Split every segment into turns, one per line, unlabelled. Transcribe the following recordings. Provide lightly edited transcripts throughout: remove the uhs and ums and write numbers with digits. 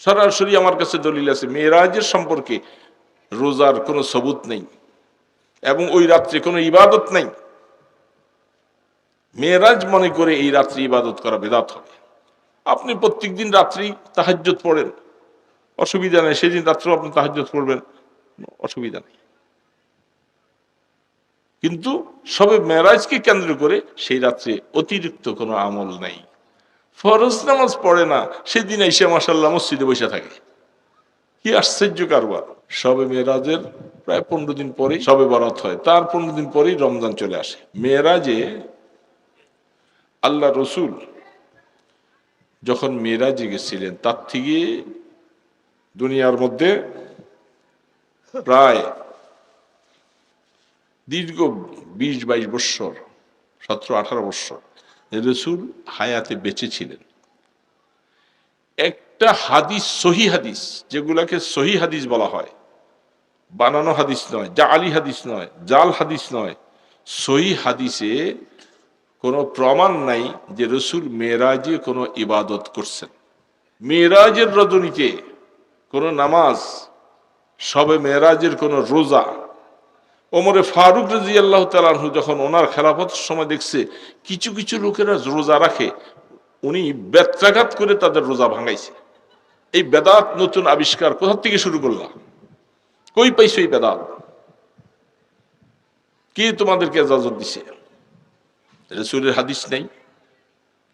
সরাসরি আমার কাছে দলিল আছে। মেরাজের সম্পর্কে রোজার কোনো সবুত নেই এবং ওই রাত্রে কোনো ইবাদত নেই। মেরাজ মনে করে এই রাত্রি ইবাদত করা বেদাত হবে। আপনি প্রত্যেকদিন রাত্রি তাহাজ্জুদ পড়েন, অসুবিধা নেই। সেদিন রাত্রেও আপনি তাহাজ্জুদ পড়বেন, অসুবিধা নেই। কিন্তু সবে মেরাজকে কেন্দ্র করে সেই রাত্রে অতিরিক্ত কোনো আমল নাই। ফরজ নামাজ পড়ে না, সেদিন এসে মাশাআল্লাহ মসজিদে বসে থাকে। কি আশ্চর্য কারবার! সবে মেরাজের প্রায় 15 দিন পরেই সবে বরাত হয়, তার 15 দিন পরেই রমজান চলে আসে। মেরাজে আল্লাহ রসুল যখন মেরাজে গেছিলেন, তার থেকে দুনিয়ার মধ্যে প্রায় দীর্ঘ 20-22 বৎসর, 17-18 বৎসর রসুল হায়াতে বেঁচে ছিলেন। একটা হাদিস, সহি হাদিস, যেগুলাকে সহি হাদিস বলা হয়, বানানো হাদিস নয়, জালি হাদিস নয়, জাল হাদিস নয়, সহি হাদিসে কোনো প্রমাণ নাই যে রসুল মেরাজে কোনো ইবাদত করছেন। মেরাজের রজনীতে কোনো নামাজ, সবে মেরাজের কোনো রোজা। ওমরে ফারুক রাদিয়াল্লাহু তাআলা আনহু যখন ওনার খেলাফতের সময় দেখছে কিছু কিছু লোকেরা রোজা রাখে, উনি বেত্রাঘাত করে তাদের রোজা ভাঙাইছে। এই বেদাত নতুন আবিষ্কার কোথা থেকে শুরু করলাম? কই পাইছো এই বেদাত? কে তোমাদেরকে ইজাজত দিছে? রাসূলের হাদিস নাই,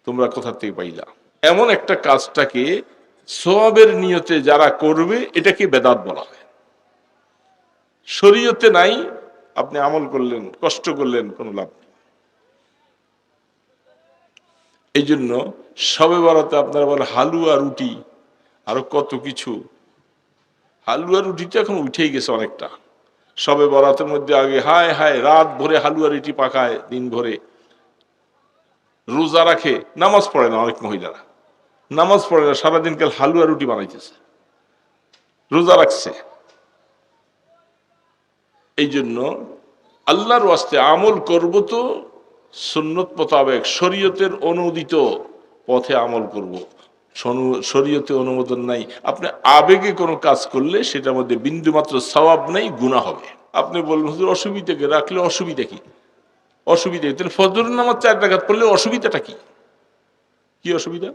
তোমরা কোথা থেকে পাইলা? এমন একটা কাজটাকে সওয়াবের নিয়তে যারা করবে, এটাকে বেদাত বলা হয়। শরীয়তে নাই, আপনি আমল করলেন, কষ্ট করলেন, কোনো লাভ নেই। এই জন্য শবে বরাতে আপনারা বলেন হালুয়া রুটি, আরো কত কিছু। হালুয়া রুটিটা এখন উঠেই গেছে অনেকটা। শবে বরাতের মধ্যে আগে হায় হায় রাত ভরে হালুয়া রুটি পাকায়, দিন ভরে রোজা রাখে, নামাজ পড়ে না। অনেক মহিলারা নামাজ পড়ে না, সারাদিন কাল হালুয়া রুটি বানাইতেছে, রোজা রাখছে। এই জন্য আল্লাহর ওয়াস্তে আমল করব তো সুন্নত মোতাবেক, শরীয়তের অনুমোদিত পথে আমল করব। শরীয়তে অনুমোদন নাই, আপনি আবেগে কোনো কাজ করলে সেটার মধ্যে বিন্দুমাত্র সওয়াব নাই, গুনাহ হবে। আপনি বলবেন হুজুর অসুবিধাকে রাখলে অসুবিধা কি? অসুবিধা তাহলে ফজরের নামাজ 4 রাকাত পড়লে অসুবিধাটা কি? কি অসুবিধা?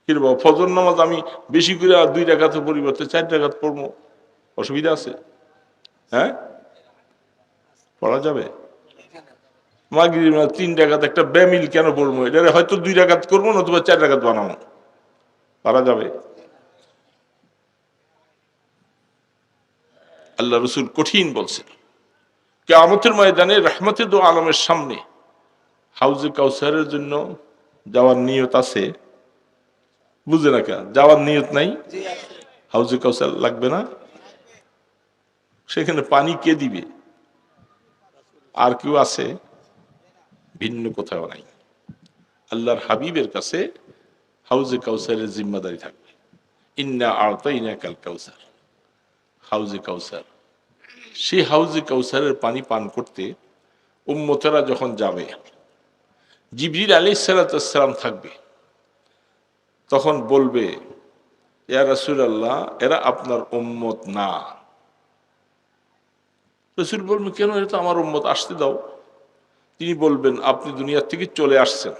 কি রে বাবা, ফজর নামাজ আমি বেশি করে 2 রাকাতের পরিবর্তে 4 রাকাত পড়বো, অসুবিধা আছে? হ্যাঁ, পড়া যাবে। মাগরিব 3 রাকাত একটা বেমিল কেন পড়বো? এটা হয়তো 2 রাকাত করবো, নতুবা 4 রাকাত বানাবো, পারা যাবে। আল্লাহ রসুল কঠিন বলছেন, কিয়ামতের ময়দানে রহমতে দো আলমের সামনে হাউজে কাউসারের জন্য যাওয়ার নিয়ত আছে, বুঝে না কেন? যাওয়ার নিয়ত নাই, হাউজে কাউসার লাগবে না। সেখানে পানি কে দিবে? আর কেউ আছে? ভিন্ন কোথাও নাই। আল্লাহর হাবিবের কাছে হাউজে কাউসারের জিম্মাদারি থাকবে। ইন্না আ'তাইনাকাল কাউসার, হাউজে কাউসার। সেই হাউজে কাউসারের পানি পান করতে উম্মতেরা যখন যাবে, জিবরিল আলাইহিস সালাম থাকবে, তখন বলবে ইয়া রাসূলুল্লাহ, এরা আপনার উম্মত না। রাসূল বলবেন কেন? এটা তো আমার উম্মত, আসতে দাও। তিনি বলবেন আপনি দুনিয়া থেকে চলে আসছেন,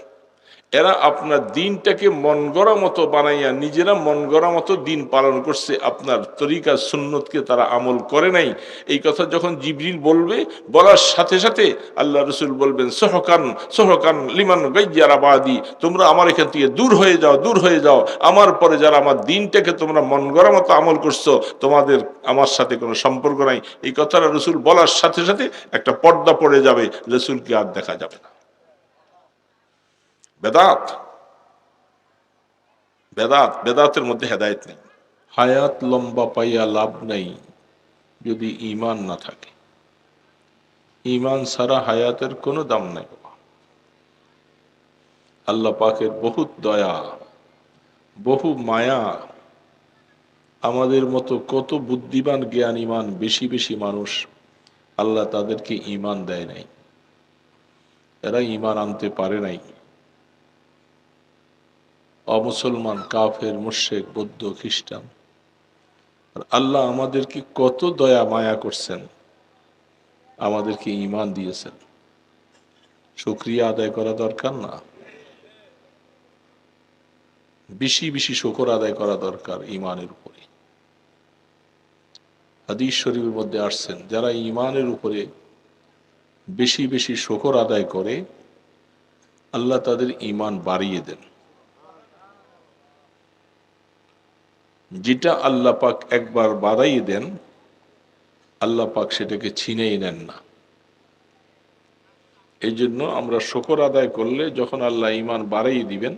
এরা আপনার দিনটাকে মন গড়া মতো বানাইয়া নিজেরা মন গড়া মতো দিন পালন করছে, আপনার তরিকা সুন্নতকে তারা আমল করে নাই। এই কথা যখন জিবরিল বলবে, বলার সাথে সাথে আল্লাহ রসুল বলবেন সহকান সহকান লিমান গাইয়ারা বাদি, তোমরা আমার এখান থেকে দূর হয়ে যাও, দূর হয়ে যাও। আমার পরে যারা আমার দিনটাকে তোমরা মন গড়া মতো আমল করছো, তোমাদের আমার সাথে কোনো সম্পর্ক নাই। এই কথাটা রসুল বলার সাথে সাথে একটা পর্দা পড়ে যাবে, রসুলকে আর দেখা যাবে না। বেদাত, বেদাত, বেদাতের মধ্যে হেদায়েত নেই। হায়াত লম্বা পাইয়া লাভ নেই যদি ঈমান না থাকে। ঈমান ছাড়া হায়াতের কোনো দাম নাই। আল্লাহ পাকের বহুত দয়া, বহু মায়া। আমাদের মতো কত বুদ্ধিমান জ্ঞানীমান বেশি বেশি মানুষ, আল্লাহ তাদেরকে ঈমান দেয় নাই, এরা ঈমান আনতে পারে নাই। অমুসলমান, কাফের, মুশরিক, বৌদ্ধ, খ্রিস্টান। আর আল্লাহ আমাদেরকে কত দয়া মায়া করছেন, আমাদেরকে ঈমান দিয়েছেন। শুকরিয়া আদায় করা দরকার না? বেশি বেশি শুকর আদায় করা দরকার ঈমানের উপরে। হাদিস শরীফের মধ্যে আসছেন, যারা ঈমানের উপরে বেশি বেশি শুকর আদায় করে আল্লাহ তাদের ঈমান বাড়িয়ে দেন। যেটা আল্লাহ পাক একবার বাড়াইয়ে দেন, আল্লাহ পাক সেটাকে ছিনেই নেন না। এই জন্য আমরা শুকর আদায় করলে যখন আল্লাহ ঈমান বাড়াইয়ে দিবেন,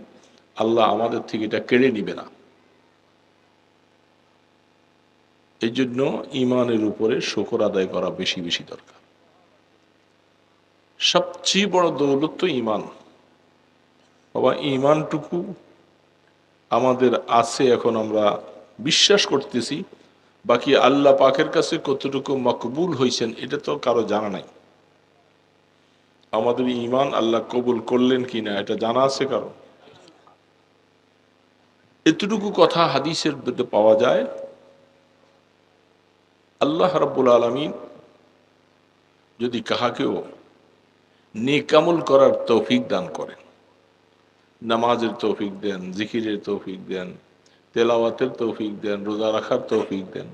আল্লাহ আমাদের থেকে এটা কেড়ে নিবে না। এই জন্য ঈমানের উপরে শুকর আদায় করা বেশি বেশি দরকার। সবচেয়ে বড় দৌলত তো ঈমান। বাবা, ঈমানটুকু আমাদের আছে, এখন আমরা বিশ্বাস করতেছি, বাকি আল্লাহ পাকের কাছে কতটুকু মকবুল হয়েছেন এটা তো কারো জানা নাই। আমাদের ঈমান আল্লাহ কবুল করলেন কিনা এটা জানা আছে কারো? এতটুকু কথা হাদিসের মধ্যে পাওয়া যায়। আল্লাহ রাব্বুল আলামিন যদি কাহাকেও নেক আমল করার তৌফিক দান করেন, নামাজের তৌফিক দেন, জিকিরের তৌফিক দেন, তেলাওয়াতের তৌফিক দেন, রোজা রাখার তৌফিক দেন,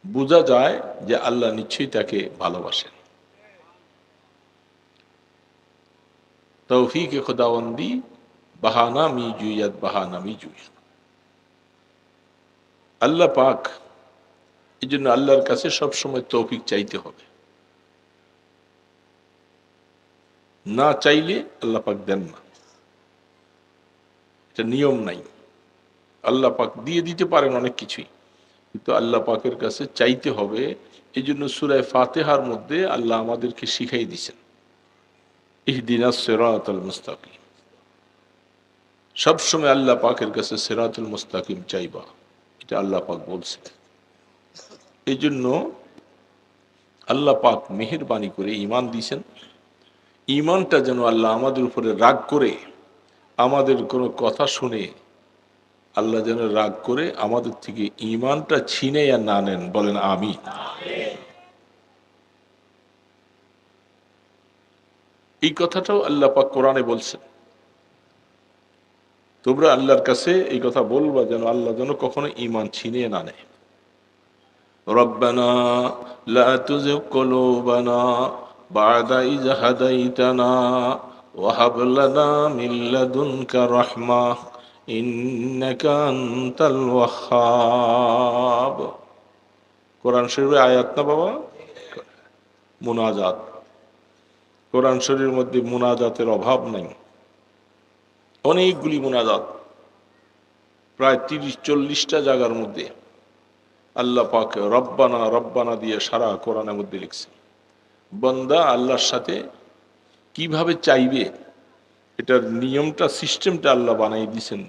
বোঝা যায় যে আল্লাহ নিশ্চয়ই তাকে ভালোবাসেন। তৌফিকে খুদাবন্দি বাহানা মি জুইয়াত, বাহানা মি জুইয়াত। আল্লাহ পাক, এই জন্য আল্লাহর কাছে সবসময় তৌফিক চাইতে হবে। না চাইলে আল্লাহ পাক দেন না, এটা নিয়ম নাই। আল্লাহ পাক দিয়ে দিতে পারেন অনেক কিছুই, কিন্তু আল্লাহ পাকের কাছে চাইতে হবে। এই জন্য সূরা ফাতিহার মধ্যে আল্লাহ আমাদেরকে শিখাই দিয়েছেন, ইহদিনাস সিরাতাল মুস্তাকিম। সবসময় আল্লাহ পাকের কাছে সিরাতুল মুস্তাকিম চাইবা, এটা আল্লাহ পাক বলছেন। এই জন্য আল্লাহ পাক মেহেরবানি করে ঈমান দিয়েছেন। ঈমানটা যেন আল্লাহ আমাদের উপরে রাগ করে, আমাদের কোনো কথা শুনে আল্লাহ যেন রাগ করে আমাদের থেকে ঈমানটা ছিনে আর না নেন। বলেন আমিন। এই কথাটাও আল্লাহ পাক কোরআনে বলছেন, তোমরা আল্লাহর কাছে এই কথা বলবা যেন আল্লাহ যেন কখনো ঈমান ছিনিয়ে না নেয়। রব্বানা লা তুযিগ কুলুবানা বা'দা ইয হাদাইতানা ওয়া হাব লানা মিন লাদুনকা রাহমাহ ইন্নাকা আনতাল ওয়াহ্হাব। কোরআন শরীফের আয়াত না বাবা? মুনাজাত। কোরআন শরীফের মধ্যে মুনাজাতের অভাব নেই, অনেকগুলি মুনাজাত, প্রায় 30-40টা জায়গার মধ্যে আল্লাহ পাক রব্বানা রব্বানা দিয়ে সারা কোরআনের মধ্যে লিখছে। বান্দা আল্লাহর সাথে কিভাবে চাইবে এটার নিয়মটা, সিস্টেমটা আল্লাহ বানাই দিয়েছেন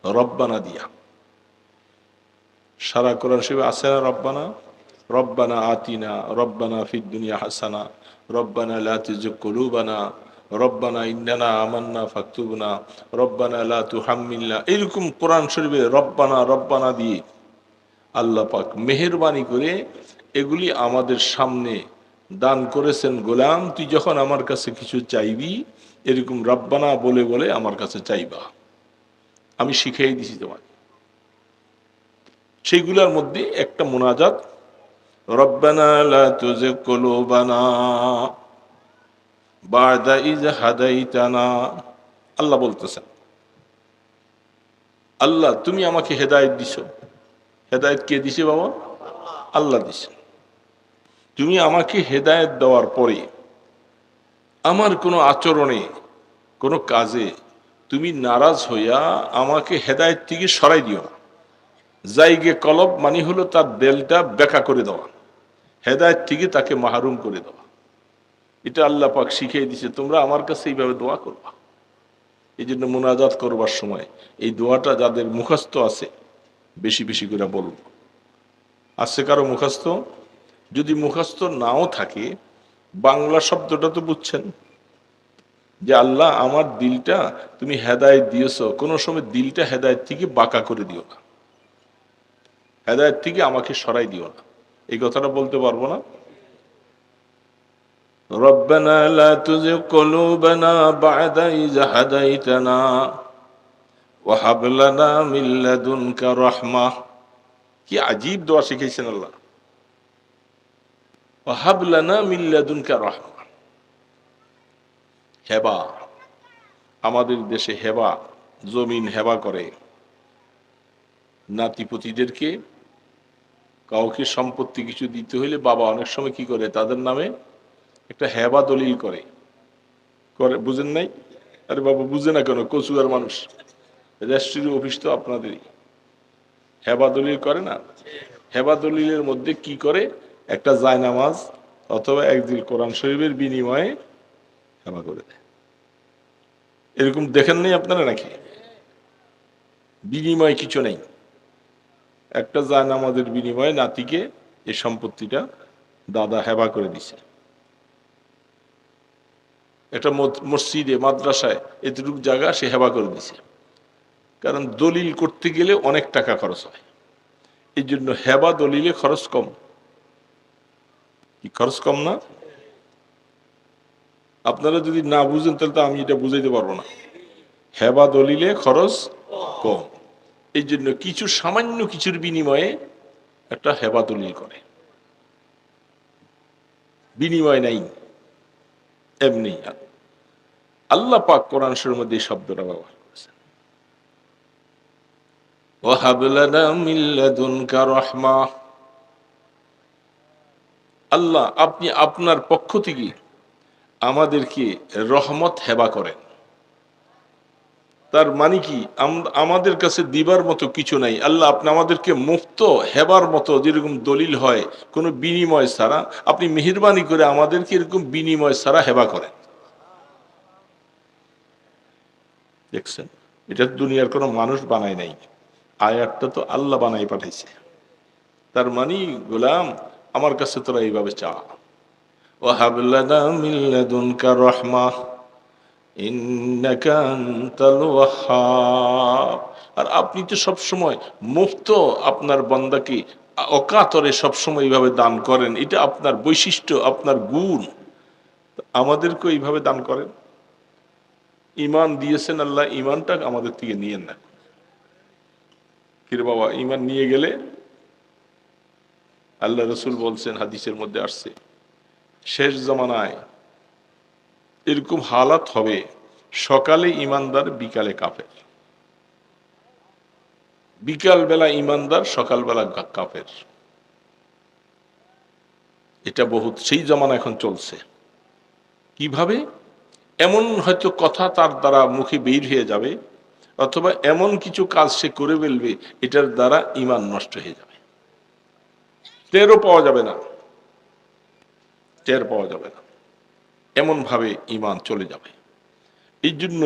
রব্বানা দিয়া। সারা কোরআন শরীফে আছে না রব্বানা? রব্বানা আতিনা, রব্বানা ফিদ দুনিয়া হাসানা, রব্বানা লা তুযিগ কুলুবানা, রব্বানা ইন্নানা আমান্না ফাকতুবনা, রব্বানা লা তুহাম্মিলনা। এরকম কোরআন শরীফে রব্বানা রব্বানা দিয়ে আল্লাহ পাক মেহেরবানি করে এগুলি আমাদের সামনে দান করেছেন। গোলাম, তুই যখন আমার কাছে কিছু চাইবি এরকম রব্বানা বলে বলে আমার কাছে চাইবা, আমি শিখিয়ে দিছি তোমাকে। সেইগুলোর মধ্যে একটা মুনাজাত, রব্বানা লা তুযিগ কুলুবানা বা'দা ইয হাদাইতানা। আল্লাহ বলতেছেন, আল্লাহ তুমি আমাকে হেদায়েত দিছো। হেদায়েত কে দিছে বাবা? আল্লাহ দিছে। তুমি আমাকে হেদায়েত দেওয়ার পরে আমার কোনো আচরণে, কোনো কাজে তুমি নারাজ হইয়া আমাকে হেদায়েত থেকে সরাই দিও না। জাইগে কলব মানে হলো তার দেলটা বেকা করে দেওয়া, হেদায়েত থেকে তাকে মাহরুম করে দেওয়া। এটা আল্লাহ পাক শিখিয়ে দিছে, তোমরা আমার কাছে এইভাবে দোয়া করবা। এই জন্য মুনাজাত করবার সময় এই দোয়াটা যাদের মুখস্থ আছে বেশি বেশি করে বলবো। আছে কারো মুখস্থ? যদি মুখস্থ নাও থাকে বাংলা শব্দটা তো বুঝছেন, যে আল্লাহ আমার দিলটা তুমি হেদায়েত দিয়েছো, কোনো সময় দিলটা হেদায়েত থেকে বাঁকা করে দিও না, হেদায়েত থেকে আমাকে সরাই দিও না। এই কথাটা বলতে পারবো না? রব্বানা লা তুযিগ কুলুবানা বা'দা ইয হাদাইতানা ওয়া হাব লানা মিন লাদুনকা রাহমাহ। কি আজীব দোয়া শিখিয়েছেন আল্লাহ। ওয়া হাব লানা মিন লাদুনকা রাহমাহ। হেবা, আমাদের দেশে হেবা, জমিন হেবা করে নাতিপুতিদেরকে। কাউকে সম্পত্তি কিছু দিতে হইলে বাবা অনেক সময় কি করে, তাদের নামে একটা হেবা দলিল করে করে বুঝেন নাই? আরে বাবা বুঝে না কেন, কচুয়ার মানুষ, রেজিস্ট্রি অফিস তো আপনাদেরই। হেবা দলিল করে না? হেবা দলিলের মধ্যে কি করে, একটা জায়নামাজ অথবা একদিল কোরআন শরীফের বিনিময়ে হেবা করে দেয়। এরকম দেখেন নাই আপনারা নাকি? বিনিময় কিছু নেই, একটা জায়নামাজের বিনিময়ে নাতিকে এই সম্পত্তিটা দাদা হেবা করে দিছে। একটা মসজিদে মাদ্রাসায় এতটুকু জায়গা সে হেবা করে দিছে, কারণ দলিল করতে গেলে অনেক টাকা খরচ হয়। এই জন্য হেবা দলিলে খরচ কম। কি খরচ কম না? আপনারা যদি না বুঝেন তাহলে তো আমি এটা বুঝাইতে পারবো না। হেবা দলিলে খরচ কম, এই জন্য কিছু সামান্য কিছুর বিনিময়ে একটা হেবা দলিল করে, বিনিময় নাই, এমনি। আল্লাহ পাক কোরআন শরীফের মধ্যে এই শব্দটা ব্যবহার করেছেন, ওয়াহাব লানা মিন লাদুনকা রাহমাহ। আল্লাহ আপনি আপনার পক্ষ থেকে আমাদেরকে রহমত হেবা করেন। তার মানে কি, আমাদের কাছে দিবার মতো কিছু নাই। আল্লাহ আপনি আমাদেরকে মুক্ত হেবার মতো, যেরকম দলিল হয় কোনো বিনিময় ছাড়া, আপনি মেহেরবানি করে আমাদেরকে এরকম বিনিময় ছাড়া হেবা করেন। দেখছেন, এটা দুনিয়ার কোনো মানুষ বানায় নাই, আয়াতটা তো আল্লাহ বানাই পাঠাইছে। তার মানে গোলাম, আমার কাছে তোরা এইভাবে চা, ওয়াহাব লানা মিন লাদুনকা রাহমাহ ইন্নাকা আনতাল ওয়াহ্হাব। আর আপনি তো সবসময় মুফত আপনার বান্দাকে অকাতরে সবসময় এইভাবে দান করেন, এটা আপনার বৈশিষ্ট্য, আপনার গুণ। আমাদেরকে এইভাবে দান করেন। ইমান দিয়েছেন আল্লাহ, ইমানটা আমাদের থেকে নিয়েন না। কিরে বাবা, ইমান নিয়ে গেলে আল্লাহ রসুল বলছেন, হাদিসের মধ্যে আসছে, শেষ জামানায় এরকম হালাত হবে, সকালে ইমানদার বিকালে কাফের, বিকাল বেলা ইমানদার সকালবেলা কাফের। এটা বহুত সেই জামানা এখন চলছে। কিভাবে? এমন হয়তো কথা তার দ্বারা মুখে বের হয়ে যাবে, অথবা এমন কিছু কাজ সে করে ফেলবে, এটার দ্বারা ইমান নষ্ট হয়ে যাবে, টেরও পাওয়া যাবে না, টের পাওয়া যাবে না, এমন ভাবে ইমান চলে যাবে। এই জন্য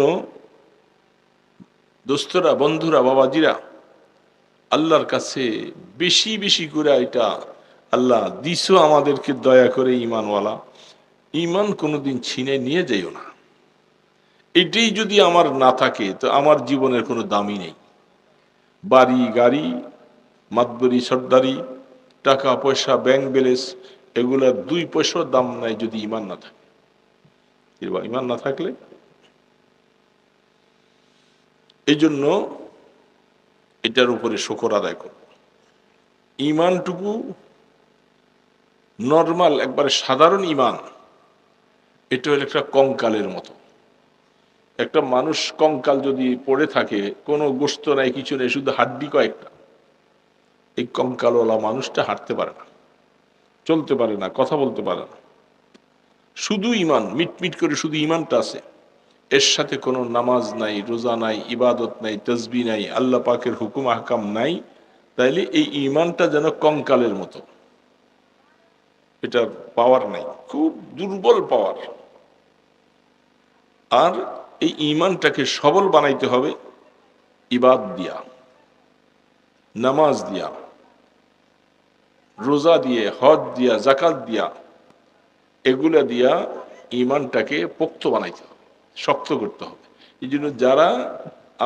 দোস্তরা, বন্ধুরা, বাবাজিরা, আল্লাহর কাছে বেশি বেশি করে এটা, আল্লাহ দিছো আমাদেরকে দয়া করে ইমানওয়ালা, ইমান কোনোদিন ছিনে নিয়ে যাইও না। এটাই যদি আমার না থাকে তো আমার জীবনের কোনো দামই নেই। বাড়ি গাড়ি, মাতবরি সর্দারি, টাকা পয়সা, ব্যাংক ব্যালেন্স, এগুলার 2 পয়সার দাম নাই যদি ইমান না থাকে। ইমান না থাকলে, এই জন্য এটার উপরে শুকর আদায় করব। ইমানটুকু নর্মাল, একবারে সাধারণ ইমান, এটা হলো একটা কঙ্কালের মতো। একটা মানুষ কঙ্কাল যদি পড়ে থাকে, কোনো গোস্ত নাই, কিছু নেই, শুধু হাড্ডি কয়েকটা, এই কঙ্কালওয়ালা মানুষটা হাঁটতে পারে না, চলতে পারে না, কথা বলতে পারে না। শুধু ইমান, মিটমিট করে শুধু ইমানটা আছে, এর সাথে কোনো নামাজ নাই, রোজা নাই, ইবাদত নাই, তসবিহ নাই, আল্লাহ পাকের হুকুম আহকাম নাই, তাইলে এই ইমানটা যেন কঙ্কালের মতো, এটার পাওয়ার নাই, খুব দুর্বল পাওয়ার। আর এই ইমানটাকে সবল বানাইতে হবে ইবাদত দিয়া, নামাজ দিয়া, রোজা দিয়ে, হজ দিয়া, জাকাত দিয়া, এগুলা দিয়া ইমানটাকে পোক্ত বানাইতে হবে। শক্ত করতে হবে। এই জন্য যারা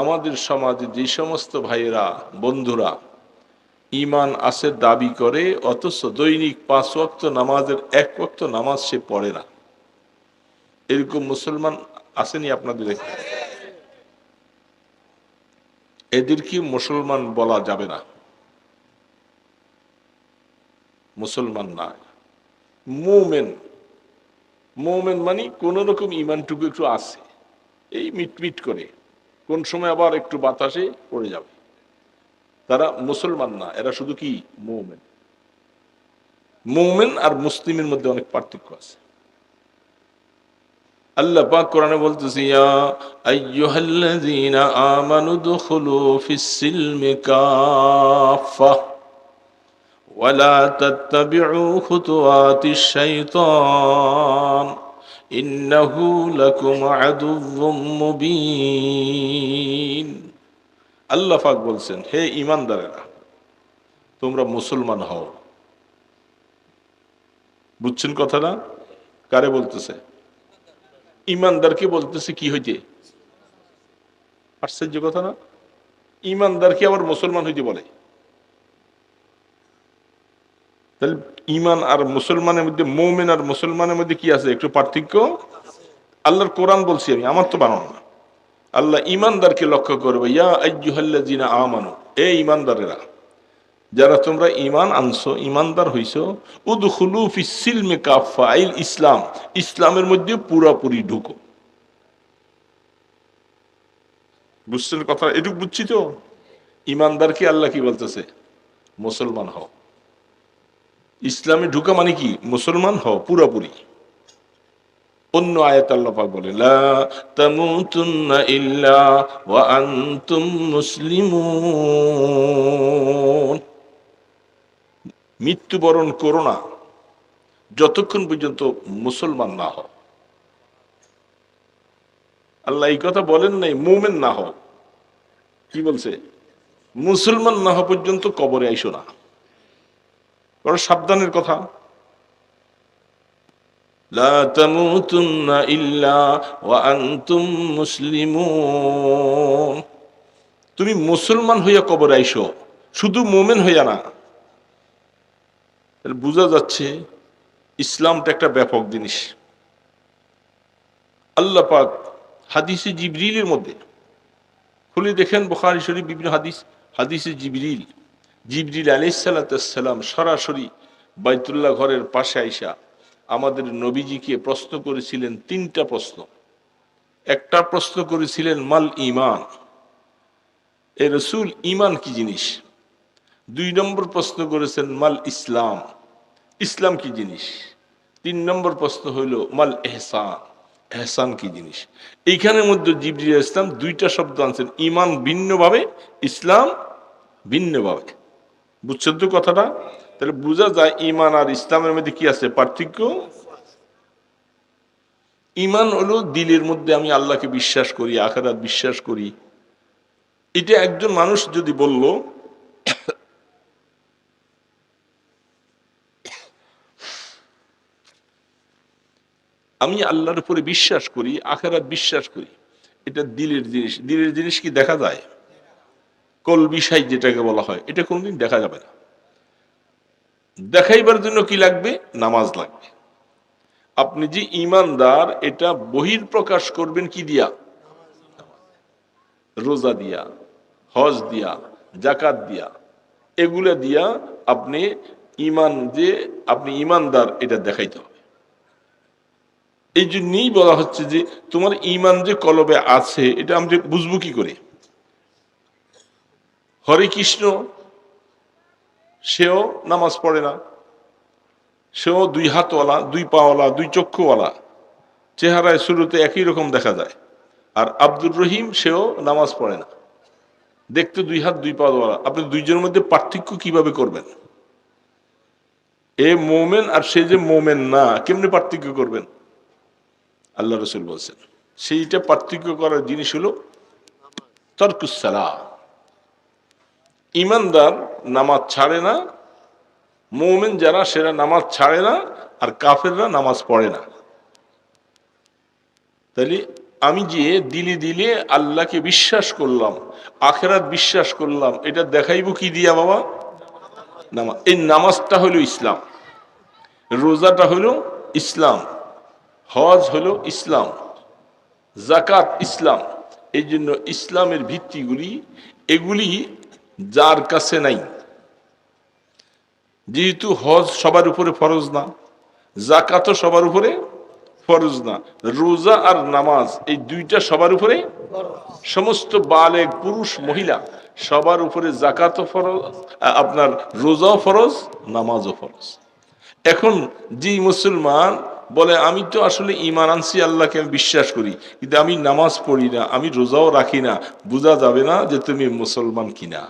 আমাদের সমাজে যে সমস্ত ভাইয়েরা বন্ধুরা ঈমান আছে দাবি করে অথচ দৈনিক 5 ওয়াক্ত নামাজের 1 ওয়াক্ত নামাজ সে পড়ে না, এরকম মুসলমান আসেনি আপনাদের এখানে? এদেরকে মুসলমান বলা যাবে না, মুসলমান না, মুমিন। মুমিন মানে কোন রকম ঈমানটুকু একটু আছে, এই মিটমিট করে, কোন সময় আবার একটু বাতাসে পড়ে যাবে, তারা মুসলমান না, এরা শুধু কি মুমিন। মুমিন আর মুসলিমের মধ্যে অনেক পার্থক্য আছে। আল্লাহ পাক কোরআনে বলতেছে, ইয়া আইয়ুহাল্লাযীনা আমানু দুখুলু ফিস-সিলমি কাফা ওয়া লা তাত্তাবিউ খুতুওয়াতিশ শাইতান ইন্নাহু লাকুম আদুউম মুবিন। আল্লাহ পাক বলছেন, হে ঈমানদারেরা, তোমরা মুসলমান হও। বুঝছেন কথাটা? কারে বলতেছে? ঈমানদারকে বলতেছে কি হইতে? আশ্চর্য কথা না? ঈমানদারকে আবার মুসলমান হইতে বলে। তাহলে ঈমান আর মুসলমানের মধ্যে, মুমিন আর মুসলমানের মধ্যে কি আছে? একটু পার্থক্য। আল্লাহর কোরআন বলছি আমি, আমার তো বানানো না। আল্লাহ ঈমানদারকে লক্ষ্য করবে, ইয়া আইয়ুহাল্লাযীনা আমানু, এ ঈমানদারেরা, যারা তোমরা ঈমান আনছো, ঈমানদার হইছো, উদখুলু ফিস-সিলমি কাফা, আইল ইসলাম, ইসলামের মধ্যে পুরোপুরি ঢুকো। বুঝছেন কথা? এটুকু বুঝছি তো। ঈমানদারকে আল্লাহ কি বলতেছে? মুসলমান হও। ইসলামে ঢুকা মানে কি? মুসলমান হও পুরোপুরি। অন্য আয়াত আল্লাহ পাক বলে, লা তামুতুন্না ইল্লা ওয়া আনতুম মুসলিমুন, মৃত্যুবরণ করো না যতক্ষণ পর্যন্ত মুসলমান না হও। আল্লাহ এই কথা বলেন নাই মুমিন না হও, কি বলছে? মুসলমান না হওয়া পর্যন্ত কবরে আইসো না। বড় সাবধানের কথা। লা তামুতুন্না ইল্লা ওয়া আনতুম মুসলিমুন, তুমি মুসলমান হইয়া কবরে আইসো, শুধু মুমিন হইয়া না। বোঝা যাচ্ছে ইসলামটা একটা ব্যাপক জিনিস। আল্লাহ পাক হাদিসে জিবরিলের মধ্যে খুলে দেখেন, বুখারী শরীফ বিভিন্ন হাদিস, হাদিসে জিবরিল, জিবরিল আলাইহিস সালাম সরাসরি বাইতুল্লাহ ঘরের পাশে আইসা আমাদের নবীজিকে প্রশ্ন করেছিলেন 3টা প্রশ্ন। একটা প্রশ্ন করেছিলেন মাল ঈমান, এ রাসূল ঈমান কি জিনিস। 2 নম্বর প্রশ্ন করেছেন মাল ইসলাম, ইসলাম কি জিনিস। 3 নম্বর প্রশ্ন হইল মাল ইহসান, ইহসান কি জিনিস। এইখানের মধ্যে জিবরিল আলাইহিস সালাম 2টা শব্দ আনছেন, ঈমান ভিন্নভাবে, ইসলাম ভিন্নভাবে। বুঝছেন তো কথাটা? তাহলে বোঝা যায় ঈমান আর ইসলামের মধ্যে কি আছে? পার্থক্য। ঈমান হলো দিলের মধ্যে আমি আল্লাহকে বিশ্বাস করি, আখিরাত বিশ্বাস করি। এটা একজন মানুষ যদি বলল আমি আল্লাহর উপরে বিশ্বাস করি, আখিরাত বিশ্বাস করি, এটা দিলের জিনিস। দিলের জিনিস কি দেখা যায়? কলবি শাই যেটাকে বলা হয়, এটা কোনদিন দেখা যাবে না। দেখাইবার জন্য কি লাগবে? নামাজ লাগবে। আপনি যে ঈমানদার, এটা বহির প্রকাশ করবেন কি দিয়া? রোজা দিয়া, হজ দিয়া, জাকাত দিয়া, এগুলা দিয়া আপনি ঈমান, যে আপনি ঈমানদার, এটা দেখাইতে হবে। এই জন্যই বলা হচ্ছে যে তোমার ঈমান যে কলবে আছে, এটা আমরা বুঝবো কি করে? হরে কৃষ্ণ, সেও নামাজ পড়ে না, সেও 2 হাতওয়ালা, 2 পাওয়ালা, 2 চক্ষুওয়ালা, চেহারায় শুরুতে একই রকম দেখা যায়। আর আব্দুর রহিম, সেও নামাজ পড়ে না, দেখতে 2 হাত 2 পাওয়ালা। আপনি দুইজনের মধ্যে পার্থক্য কিভাবে করবেন? এ মোমেন আর সে যে মোমেন না, কেমনে পার্থক্য করবেন? আল্লাহ রসুল বলছেন সেইটা পার্থক্য করার জিনিস হলো তরকুস সালাহ। ঈমানদার নামাজ ছাড়ে না, মুমিন যারা সেরা নামাজ ছাড়ে না, আর কাফেররা নামাজ পড়ে না। তাহলে আমি যে দিলে দিলে আল্লাহকে বিশ্বাস করলাম, আখেরাত বিশ্বাস করলাম, এটা দেখাইব কি দিয়া বাবা? নামাজ। এই নামাজটা হলো ইসলাম, রোজাটা হলো ইসলাম, হজ হলো ইসলাম, জাকাত ইসলাম। এই জন্য ইসলামের ভিত্তিগুলি এগুলি যার কাছে নাই, যেহেতু হজ সবার উপরে ফরজ না, জাকাতও সবার উপরে ফরজ না, রোজা আর নামাজ এই দুইটা সবার উপরে, সমস্ত বালেগ পুরুষ মহিলা সবার উপরে জাকাতও ফরজ, আপনার রোজাও ফরজ, নামাজও ফরজ। এখন যে মুসলমান বলে আমি তো আসলে ঈমান আনছি, আল্লাহকে আমি বিশ্বাস করি, কিন্তু আমি নামাজ পড়ি না, আমি রোজাও রাখি না, বোঝা যাবে না যে তুমি মুসলমান কিনা।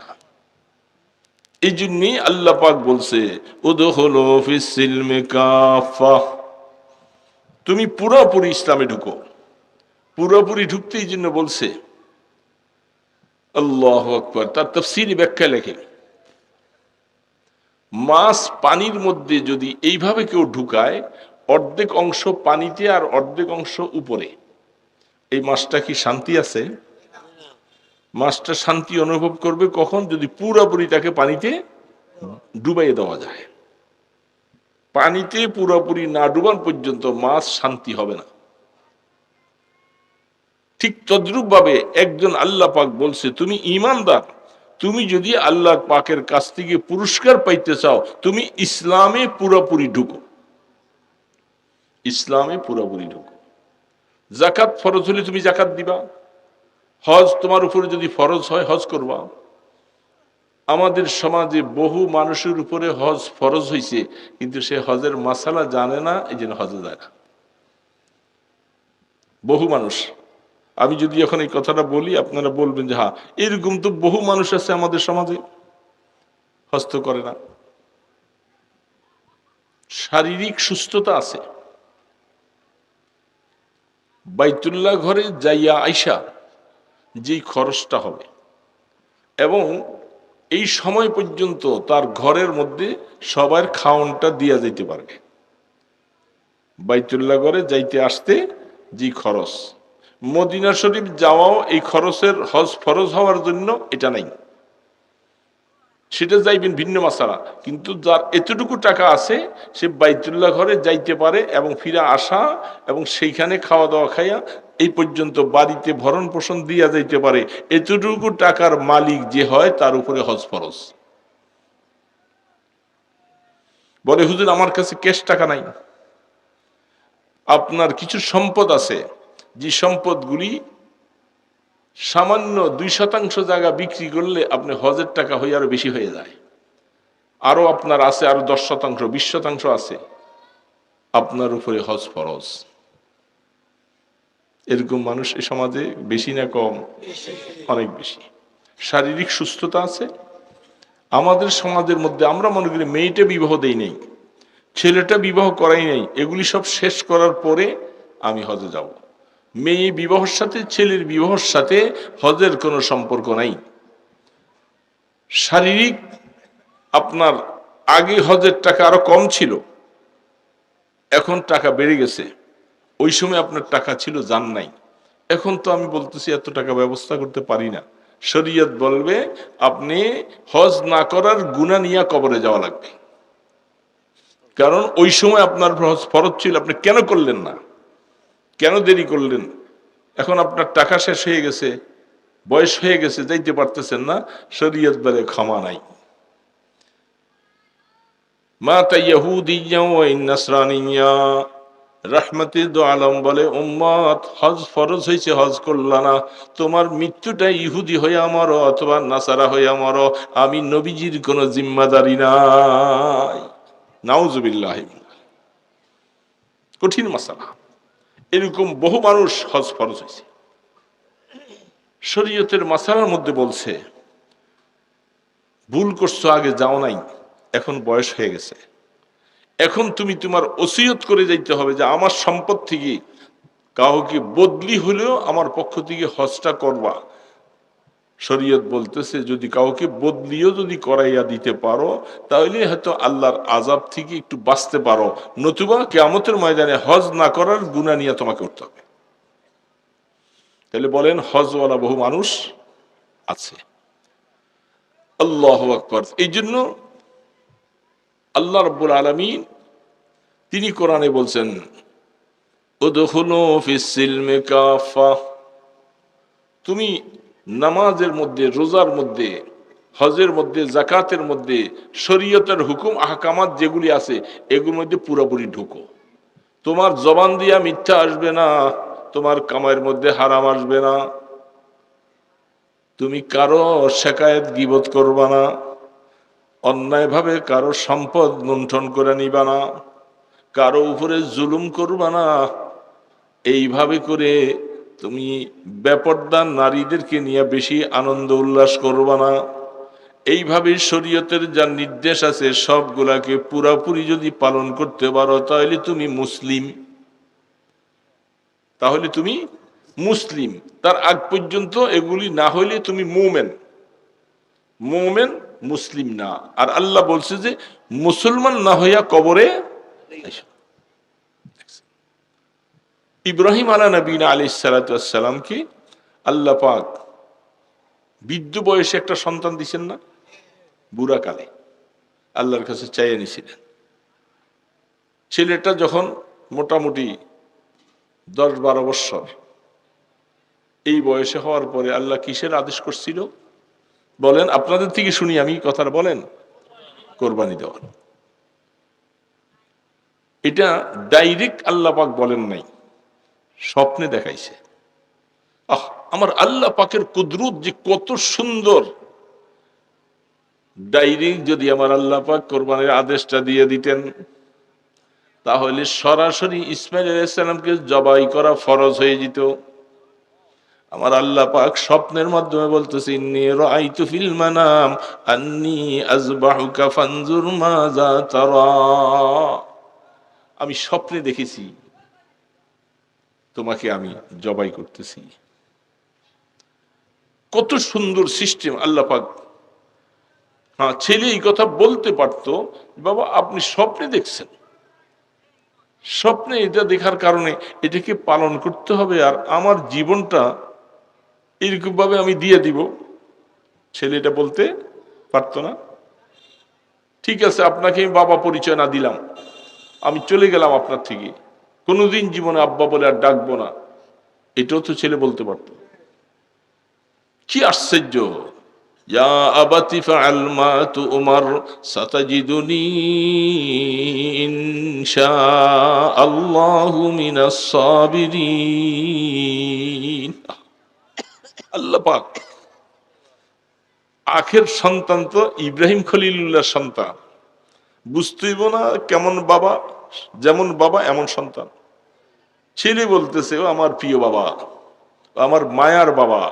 এই জন্যই আল্লাহ পাক বলছে উদখুলু ফিস সিলমি কাফা, তুমি পুরোপুরি ইসলামে ঢুকো। পুরোপুরি ঢুকতে এই জন্য বলছে। আল্লাহু আকবার। তার তাফসীর ব্যাখ্যা লেখে, মাছ পানির মধ্যে যদি এইভাবে কেউ ঢুকায়, অর্ধেক অংশ পানিতে আর অর্ধেক অংশ উপরে, এই মাছটা কি শান্তি আছে? মাছটা শান্তি অনুভব করবে কখন? যদি পুরোপুরি তাকে পানিতে ডুবাইয়ে দেওয়া যায়। পানিতে পুরোপুরি না ডুবান পর্যন্ত মাছ শান্তি হবে না। ঠিক তদ্রূপ ভাবে একজন আল্লাহ পাক বলছে তুমি ঈমানদার, তুমি যদি আল্লাহ পাকের কাছ থেকে পুরস্কার পাইতে চাও, তুমি ইসলামে পুরোপুরি ঢুকো, ইসলামে পুরোপুরি ঢুকো। জাকাত ফরজ হলে তুমি জাকাত দিবা, হজ তোমার উপরে যদি ফরজ হয় হজ করবা। আমাদের সমাজে বহু মানুষের উপরে হজ ফরজ হয়েছে, কিন্তু সে হজের মাসালা জানে না, এই জন্য হজে যায় না। বহু মানুষ, আমি যদি এখন এই কথাটা বলি আপনারা বলবেন যে হ্যাঁ এরকম তো বহু মানুষ আছে আমাদের সমাজে, হজ তো করে না। শারীরিক সুস্থতা আছে, বাইতুল্লাহ ঘরে যাইয়া আইসা যেই খরচটা হবে, এবং এই সময় পর্যন্ত তার ঘরের মধ্যে সবার খাওয়ানটা দিয়া যাইতে পারবে। বাইতুল্লাহ ঘরে যাইতে আসতে যে খরচ, মদিনা শরীফ যাওয়াও এই খরচের হজ ফরজ হওয়ার জন্য এটা নাই, সেটা যাইবেন ভিন্ন মাসালা। কিন্তু যার এতটুকু টাকা আছে সে বাইতুল্লাহ ঘরে যাইতে পারে এবং ফিরে আসা এবং সেইখানে খাওয়া দাওয়া খাইয়া এই পর্যন্ত বাড়িতে ভরণ পোষণ দিয়া যাইতে পারে, এতটুকু টাকার মালিক যে হয় তার উপরে হজ ফরজ। বলে হুজুর আমার কাছে ক্যাশ টাকা নাই। আপনার কিছু সম্পদ আছে, যে সম্পদগুলি সামান্য 2% জায়গা বিক্রি করলে আপনি হজের টাকা হয়ে আরো বেশি হয়ে যায়। আরো আপনার আছে আরো 10%, 20% আছে, আপনার উপরে হজ ফরজ। এরকম মানুষ এই সমাজে বেশি না কম? অনেক বেশি। শারীরিক সুস্থতা আছে আমাদের সমাজের মধ্যে। আমরা মনে করি মেয়েটা বিবাহ দেই নাই, ছেলেটা বিবাহ করাই নাই, এগুলি সব শেষ করার পরে আমি হজে যাব। মেয়ে বিবাহের সাথে ছেলের বিবাহের সাথে হজের কোনো সম্পর্ক নাই। শারীরিক আপনার আগে হজের টাকা আরো কম ছিল, এখন টাকা বেড়ে গেছে। ওই সময় আপনার টাকা ছিল জান নাই, এখন তো আমি বলতেছি এত টাকা ব্যবস্থা করতে পারি না। শরীয়ত বলবে আপনি হজ না করার গুনাহ নিয়ে কবরে যাওয়া লাগবে, কারণ ওই সময় আপনার হজ ফরজ ছিল, আপনি কেন করলেন না, কেন দেরি করলেন? এখন আপনার টাকা শেষ হয়ে গেছে, বয়স হয়ে গেছে, যাইতে পারতেছেন না, শরীয়ত বলে ক্ষমা নাই। মাতা ইয়াহুদিয়্যা ওয়া নাসরানিয়্যা, রাহমাতে দো আলম বলে উম্মত হজ ফরজ হয়েছে হজ করলা না, তোমার মৃত্যুটা ইহুদি হয়ে আমারও অথবা নাসারা হয়ে আমারও, আমি নবীজির কোনো জিম্মাদারি নাই। নাউজুবিল্লাহ। কঠিন মাসালা। এরকম বহু মানুষ হজ ফরজ হয়েছে। শরীয়তের মাসালার মধ্যে বলছে ভুল করছো, আগে যাও নাই, এখন বয়স হয়ে গেছে, এখন তুমি তোমার ওসিয়ত করে যাইতে হবে যে আমার সম্পদ থেকে কাউকে বদলি হলেও আমার পক্ষ থেকে হজটা করবা। শরীয়ত বলতেছে যদি কাউকে বদলিও যদি করাইয়া দিতে পারো তাহলে হয়তো আল্লাহর আযাব থেকে একটু বাঁচতে পারো, নতুবা কিয়ামতের ময়দানে হজ না করার গুনাহ নিয়ে তোমাকে উঠতে হবে। তাহলে বলেন হজওয়ালা বহু মানুষ আছে। আল্লাহু আকবার। এই জন্য আল্লাহ রাব্বুল আলামিন তিনি কোরআনে বলছেন উদখুলু ফিস সিলমি কাফা, তুমি নামাজের মধ্যে, রোজার মধ্যে, হজের মধ্যে, যাকাতের মধ্যে, শরীয়তের হুকুম আহকামাত যেগুলি আছে এগুলোর মধ্যে পুরোপুরি ঢুকো। তোমার জবান দিয়া মিথ্যা আসবে না, তোমার কামাইয়ের মধ্যে হারাম আসবে না, তুমি কারো শেকায়েত গীবত করবা না, অন্যায়ভাবে কারো সম্পদ লুণ্ঠন করে নিবা না, কারো উপরে জুলুম করবা না, এইভাবে করে তুমি বেপরদা নারীদেরকে নিয়ে বেশি আনন্দ উল্লাস করবা না। এইভাবে শরীয়তের যা নির্দেশ আছে সবগুলাকে পুরাপুরি যদি পালন করতে পারো তাহলে তুমি মুসলিম, তাহলে তুমি মুসলিম। তার আগ পর্যন্ত এগুলি না হইলে তুমি মুমেন। মুমেন মুসলিম না। আর আল্লাহ বলছে যে মুসলমান না হইয়া কবরে ইব্রাহিম আলা নবীনা আলাইহিস সালাতু ওয়াস সালামকে আল্লাহ পাক বৃদ্ধ বয়সে একটা সন্তান দিছেন না, বুড়া কালে আল্লাহর কাছে চাইয়ে নিছিলেন। ছেলেটা যখন মোটামুটি 10-12 বৎসর এই বয়সে হওয়ার পরে আল্লাহ কিসের আদেশ করছিল বলেন? আপনাদের থেকে শুনি আমি কথাটা, বলেন। কোরবানি দেওয়ার। এটা ডাইরেক্ট আল্লাহ পাক বলেন নাই, স্বপ্নে দেখাইছে। আমার আল্লাহ পাকের কুদরত যে কত সুন্দর! ডাইরেক্ট যদি আমার আল্লাহ পাক কোরবানির আদেশটা দিয়ে দিতেন তাহলে সরাসরি ইসমাইল আলাইহিস সালামকে জবাই করা ফরজ হয়ে যেত। আমার আল্লাহ পাক স্বপ্নের মাধ্যমে বলতেছে ইন্নী রাআইতু ফিল মানাম আন্নী আযবাহুকা ফানজুর মাযা তারা, আমি স্বপ্নে দেখেছি তোমাকে আমি জবাই করতেছি। কত সুন্দর সিস্টেম আল্লাহ পাক। হ্যাঁ, ছেলে এই কথা বলতে পারতো, বাবা আপনি স্বপ্নে দেখছেন, স্বপ্নে এটা দেখার কারণে এটাকে পালন করতে হবে আর আমার জীবনটা এরকম ভাবে আমি দিয়ে দিব। ছেলে এটা বলতে পারতো না। ঠিক আছে, আপনাকে আমি বাবা পরিচয় না দিলাম, আমি চলে গেলাম আপনার থেকে, কোনোদিন জীবনে আব্বা বলে আর ডাকবো না, এটাও তো ছেলে বলতে পারতো। কি আশ্চর্য! ইয়া আবাতি ফাআল মা তুমার সাতাজিদুনি ইনশাআল্লাহু মিনাস সাবিরিন। আল্লাহ পাক আখের সন্তান তো ইব্রাহিম খলিলুল্লাহর সন্তান, বুঝতেইব না কেমন বাবা, যেমন বাবা এমন সন্তান। ছেলে বলতেছে ও আমার প্রিয় বাবা, আমার মায়ার বাবা,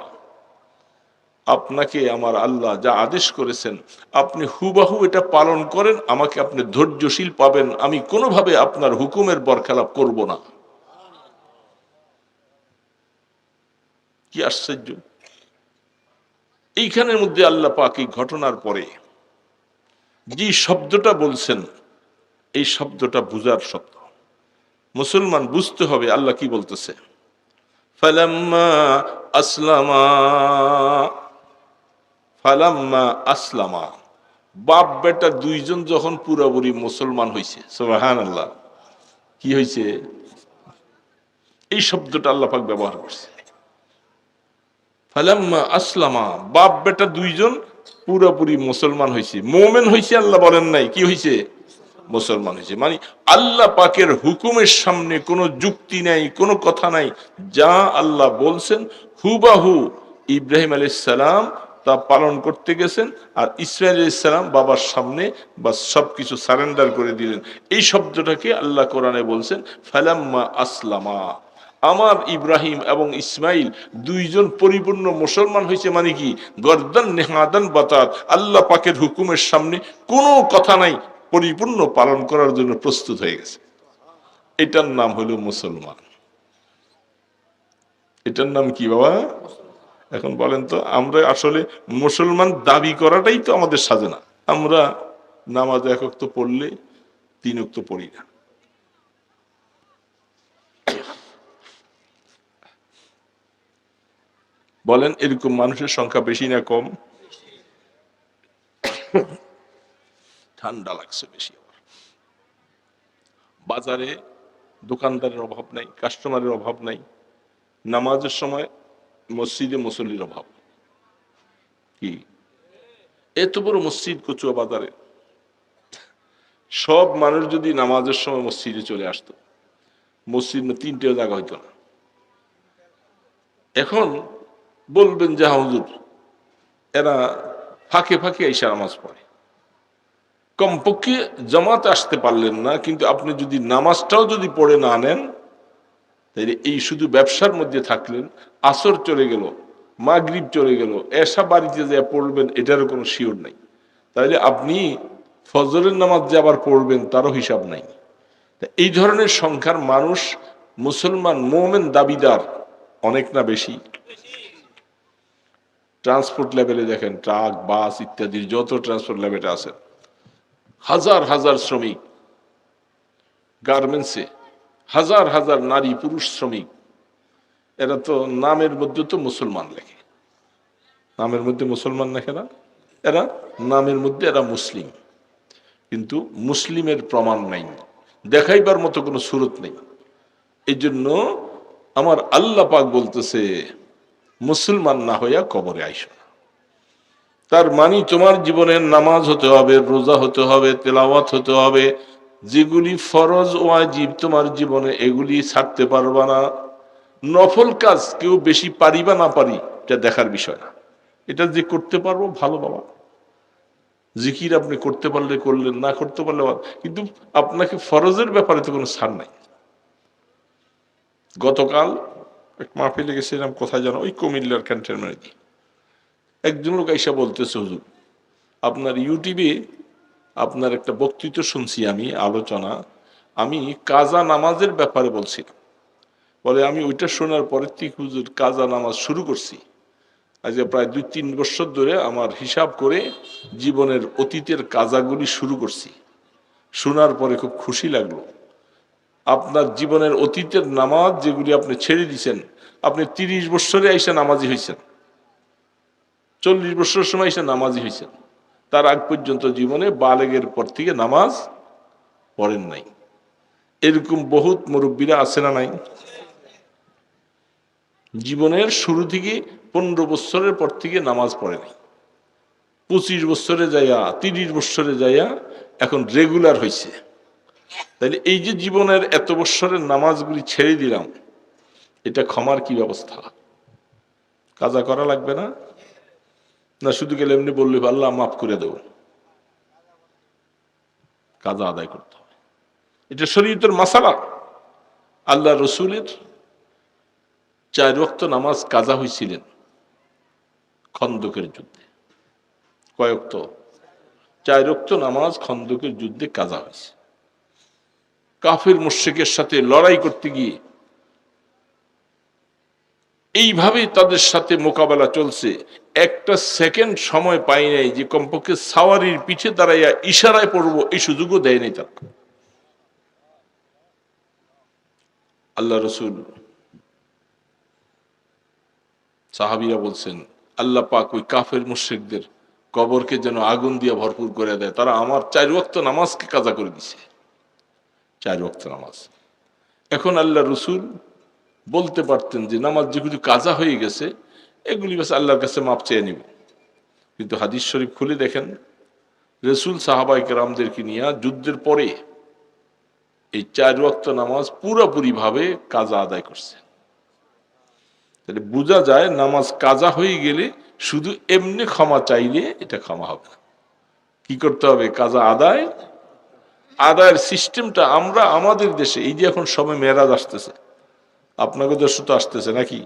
আপনাকে আমার আল্লাহ যা আদেশ করেছেন আপনি হুবাহু এটা পালন করেন, আমাকে আপনি ধৈর্যশীল পাবেন, আমি কোনোভাবে আপনার হুকুমের বরখেলাপ করব না। কি আশ্চর্য! এইখানের মধ্যে আল্লাহ পাক এই ঘটনার পরে যে শব্দটা বলছেন এই শব্দটা বুঝার শব্দ। মুসলমান বুঝতে হবে আল্লাহ কি বলতেছে। ফালাম্মা আসলামা, ফালাম্মা আসলামা, বাপ বেটা দুইজন যখন পুরোপুরি মুসলমান হয়েছে, সুবহানাল্লাহ, কি হয়েছে? এই শব্দটা আল্লাহ পাক ব্যবহার করছে। ফালাম্মা আসলামা, বাপ বেটা দুইজন পুরোপুরি মুসলমান হয়েছে, মোমেন হয়েছে। আল্লাহ বলেন নাই কি হয়েছে? মুসলমান হয়েছে। মানে আল্লাহ পাকের হুকুমের সামনে কোনো যুক্তি নাই, কোনো কথা নাই। যা আল্লাহ বলছেন হুবাহু ইব্রাহিম আলাইহিস সালাম তা পালন করতে গেছেন, আর ইসমাঈল আলাইহিস সালাম বাবার সামনে বা সবকিছু সারেন্ডার করে দিলেন। এই শব্দটাকে আল্লাহ কোরআনে বলছেন ফালাম্মা আসলামা। আমার ইব্রাহিম এবং ইসমাইল দুইজন পরিপূর্ণ মুসলমান হয়েছে। মানে কি? গর্দান নেহাদান বাতাত, আল্লাহ পাকের হুকুমের সামনে কোনো কথা নাই, পরিপূর্ণ পালন করার জন্য প্রস্তুত হয়ে গেছে। এটার নাম হলো মুসলমান। এটার নাম কি বাবা? এখন বলেন তো, আমরা আসলে মুসলমান দাবি করাটাই তো আমাদের সাজে না। আমরা নামাজ 1 ওয়াক্ত পড়লে 3 ওয়াক্ত পড়ি না। বলেন এরকম মানুষের সংখ্যা বেশি না কম? ঠান্ডা লাগছে বেশি। আবার বাজারে দোকানদারের অভাব নাই, কাস্টমারের অভাব নাই, নামাজের সময় মসজিদে মুসল্লির অভাব কি? এত বড় মসজিদ কচুয়া বাজারে, সব মানুষ যদি নামাজের সময় মসজিদে চলে আসতো, মসজিদ তিনটেও জায়গা হইতো না। এখন বলবেন যে হুজুর এরা ফাঁকে ফাঁকে এসে নামাজ পড়ে, কমপক্ষে জামাতে আসতে পারলেন না, কিন্তু আপনি যদি নামাজটাও যদি পড়ে না নেন, তাহলে এই শুধু ব্যবসার মধ্যে থাকলেন, আসর চলে গেল, মাগরিব চলে গেল, এসা বাড়িতে যে পড়বেন এটারও কোনো শিওর নাই। তাহলে আপনি ফজরের নামাজ যে আবার পড়বেন তারও হিসাব নাই। এই ধরনের সংখ্যার মানুষ মুসলমান মোমেন দাবিদার অনেক না বেশি? ট্রান্সপোর্ট লেভেলে দেখেন, ট্রাক বাস ইত্যাদি যত ট্রান্সপোর্ট লেভেলে আছে, হাজার হাজার শ্রমিক, গার্মেন্টসে হাজার হাজার নারী পুরুষ শ্রমিক, এরা তো নামের মধ্যে তো মুসলমান লেখে, নামের মধ্যে মুসলমান লেখে না, এরা নামের মধ্যে এরা মুসলিম, কিন্তু মুসলিমের প্রমাণ নাই, দেখাইবার মতো কোনো সুরত নেই। এই জন্য আমার আল্লাহ পাক বলতেছে মুসলমান না হইয়া কবরে আইসো না। তার মানে তোমার জীবনের নামাজ হতে হবে, রোজা হতে হবে, তেলাওয়াত হতে হবে, যেগুলি ফরজ ওয়াজিব তোমার জীবনে এগুলি ছাড়তে পারবা না। নফল কাজ কেউ বেশি পারি বা না পারি এটা দেখার বিষয় না, এটা যে করতে পারবো ভালো বাবা, জিকির আপনি করতে পারলে করলেন, না করতে পারলে, কিন্তু আপনাকে ফরজের ব্যাপারে তো কোনো ছাড় নাই। গতকাল এক মাহফিলে গেছিলাম, কোথায় জানো, ওই কুমিল্লার ক্যান্টনমেন্টে। একজন লোক আইসা বলতেছে হুজুর আপনার ইউটিউবে আপনার একটা বক্তৃতা শুনছি, আমি আলোচনা, আমি কাজা নামাজের ব্যাপারে বলছিলাম, বলে আমি ওইটা শোনার পরে থেকে হুজুর কাজা নামাজ শুরু করছি, আজ প্রায় 2-3 বছর ধরে আমার হিসাব করে জীবনের অতীতের কাজাগুলি শুরু করছি। শোনার পরে খুব খুশি লাগলো। আপনার জীবনের অতীতের নামাজ যেগুলি আপনি ছেড়ে দিয়েছেন, আপনি 30 বছরে আইসা নামাজি হয়েছেন, 40 বছরের সময় এসে নামাজি হয়েছেন, তার আগ পর্যন্ত জীবনে বালেগের পর থেকে নামাজ পড়েন নাই। এরকম বহুত মুরব্বীরা আছে না নাই? জীবনের শুরু থেকে 15 বছরের পর থেকে নামাজ পড়ে নাই, 25 বছরে যাইয়া 30 বছরে যাইয়া এখন রেগুলার হয়েছে। তাইলে এই যে জীবনের এত বছরের নামাজগুলি ছেড়ে দিলাম, এটা ক্ষমার কি ব্যবস্থা? কাজা করা লাগবে না? না শুধু গেলে এমনি বললে আল্লাহ মাফ করে দেব? কাজা আদায় করতে হবে, এটা শরীয়তের মাসালা। আল্লাহ রসুলের 4 ওয়াক্ত নামাজ কাজা হয়েছিলেন খন্দকের যুদ্ধে। কয় ওয়াক্ত? 4 ওয়াক্ত নামাজ খন্দকের যুদ্ধে কাজা হয়েছে। কাফির মুশরিকের সাথে লড়াই করতে গিয়ে এইভাবে তাদের সাথে মোকাবেলা চলছে, একটা সেকেন্ড সময় পাই নাই যে কমপক্ষে সাওয়ারির পিঠে দাঁড়াইয়া ইশারায় পড়বো, এই সুযোগও দেয় নাই তারা। আল্লাহ রসুল, সাহাবীরা বলছেন আল্লাহ পাক ওই কাফের মুশরিকদের কবরকে যেন আগুন দিয়ে ভরপুর করে দেয়, তারা আমার 4 ওয়াক্ত নামাজকে কাজা করে দিছে। 4 ওয়াক্ত নামাজ। এখন আল্লাহ রসুল বলতে পারতেন যে নামাজ যেগুলি কাজা হয়ে গেছে এগুলি বাস আল্লাহর কাছে মাপ চেয়ে নিব, কিন্তু হাদিস শরীফ খুলে দেখেন রসুল সাহাবাই কেরামদেরকে নিয়ে যুদ্ধের পরে এই 4 ওয়াক্ত নামাজ পুরোপুরি ভাবে কাজা আদায় করছে। তাহলে বোঝা যায় নামাজ কাজা হয়ে গেলে শুধু এমনি ক্ষমা চাইলে এটা ক্ষমা হবে না, কি করতে হবে? কাজা আদায়। আদায়ের সিস্টেমটা আমরা আমাদের দেশে, এই যে এখন সবে মেরাজ আসতেছে, আপনাদের দেশে তো আসতেছে নাকি,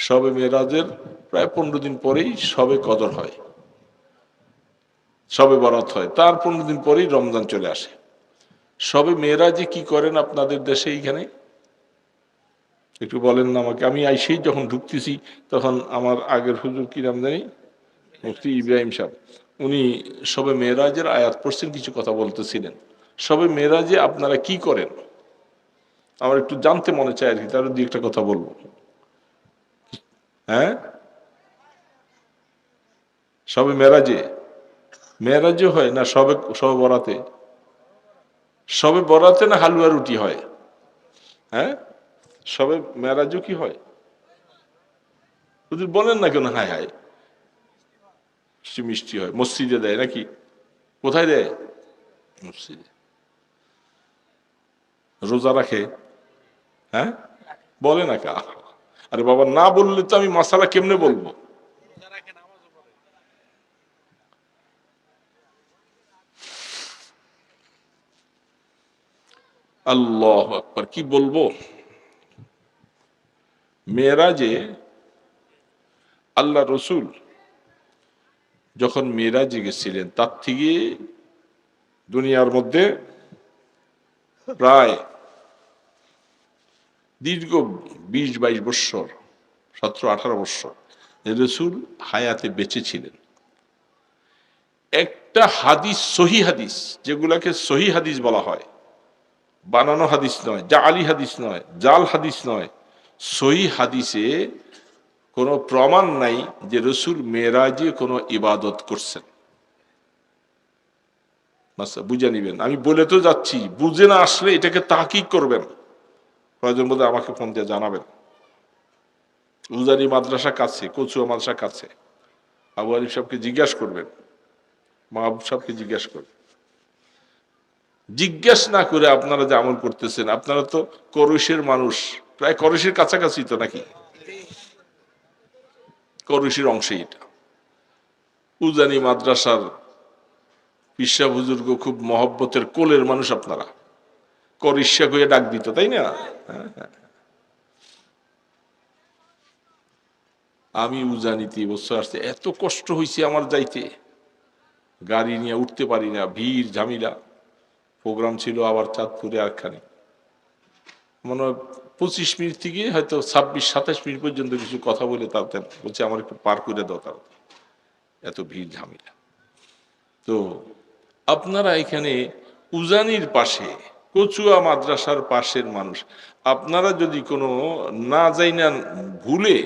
সবে মেরাজের প্রায় 15 দিন পরেই সবে কদর হয়, সবে বরাত হয়, তার 15 দিন পরেই রমজান চলে আসে। সবে মেরাজে কি করেন আপনাদের দেশে? এইখানে একটু বলেন না আমাকে। আমি আইসেই যখন ঢুকতেছি তখন আমার আগের হুজুর কি নাম জানি, মুফতি ইব্রাহিম সাহেব, উনি সবে মেরাজের আয়াত পড়ছেন, কিছু কথা বলতেছিলেন। সবে মেরাজে আপনারা কি করেন আমার একটু জানতে মনে চায় আর কি, তার দিয়ে একটা কথা বলবো। হ্যাঁ, সবে মেরাজে, মেরাজে হয় না সবে, সবে বরাতে? সবে বরাতে না হালুয়া রুটি হয়? হ্যাঁ, সবে মেরাজও কি হয়? হুজুর বলেন না কেন হায় হায়? মিষ্টি হয়, মসজিদে দেয় নাকি? কোথায় দেয়? মসজিদে। রোজা রাখে? হ্যাঁ, বলে না কা? আরে বাবা, না বললে তো আমি মাসালা কেমনে বলবো? আল্লাহ আকবার, কি বলবো? মেরাজে আল্লাহ রসুল যখন মেরাজে গেছিলেন, তার থেকে দুনিয়ার মধ্যে প্রায় দীর্ঘ 20-22 বৎসর, 17-18 বৎসর রসুল হায়াতে বেঁচে ছিলেন। একটা হাদিস, সহি হাদিস, যেগুলাকে সহি হাদিস বলা হয়, বানানো হাদিস নয়, জালি হাদিস নয়, জাল হাদিস নয়, সহি হাদিসে কোনো প্রমাণ নাই যে রসুল মেরাজে কোনো ইবাদত করছেন। বুঝে নিবেন, আমি বলে তো যাচ্ছি, বুঝে না আসলে এটাকে তাহকিক করবেন, প্রয়োজন বোধে আমাকে ফোন দিয়ে জানাবেন। উজানি মাদ্রাসা কাছে, কচুয়া মাদ্রাসা কাছে, আবু আলিফ সাহেবকে জিজ্ঞাসা করবেন, মাহবুব সাহেবকে জিজ্ঞাসা করবেন। জিজ্ঞেস না করে আপনারা যে আমল করতেছেন, আপনারা তো করসের মানুষ, প্রায় করসের কাছাকাছি তো নাকি? করসের অংশে এটা। উজানি মাদ্রাসার পিসা বুজুর্গ খুব মহব্বতের কোলের মানুষ আপনারা, করিষ্যা কইয়া ডাক দিত, তাই না? আমি উজানিতে বছর আসছে, এত কষ্ট হয়েছে আমার যাইতে, গাড়ি নিয়ে উঠতে পারি না, ভিড় ঝামেলা। প্রোগ্রাম ছিল আবার চাঁদপুরে আরখানে, মনে হয় 25 মিনিট থেকে হয়তো 26-27 মিনিট পর্যন্ত কিছু কথা বলে তাতে বলছে আমার একটু পার করে দাও, তার এত ভিড় ঝামেলা। তো আপনারা এখানে উজানির পাশে, কচুয়া মাদ্রাসার পাশের মানুষ, আপনারা যদি কোনো না যাই না ভুলে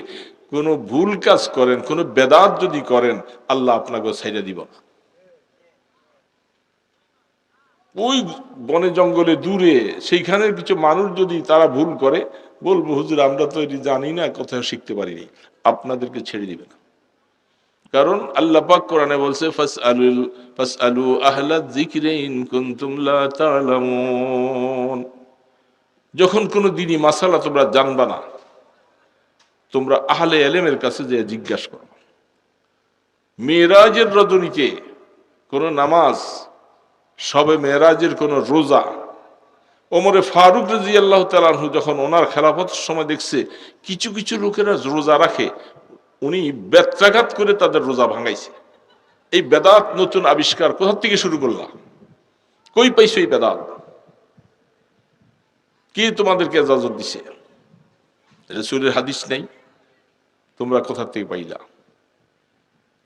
কোনো ভুল কাজ করেন, কোনো বেদাত যদি করেন, আল্লাহ আপনাকে ছাইড়া দিব না। ওই বনে জঙ্গলে দূরে সেইখানের কিছু মানুষ যদি তারা ভুল করে, বলবো হুজুর আমরা তো এটি জানি না, কোথাও শিখতে পারিনি, আপনাদেরকে ছেড়ে দিবে না। কারণ আল্লাহ পাক কোরআনে বলছে, ফাসআলু আহলা যিকরি ইন কুনতুম লা তা'লামুন। যখন কোনো দিনই মাসালা তোমরা জানবা না, তোমরা আহলে ইলমের কাছে যে জিজ্ঞাসা করো। মেরাজের রজনীতে কোন নামাজ, সবে মেরাজের কোন রোজা, ওমরে ফারুক রাদিয়াল্লাহু তাআলা আনহু যখন ওনার খেলাফতের সময় দেখছে কিছু কিছু লোকেরা রোজা রাখে, উনি বেত্রাঘাত করে তাদের রোজা ভাঙাইছে। এই বেদাত নতুন আবিষ্কার কোথা থেকে শুরু করলাম? কই পাইছো এই বেদাত? কে তোমাদেরকে ইজাজত দিছে? রাসূলের হাদিস নাই, তোমরা কোথা থেকে পাইলা?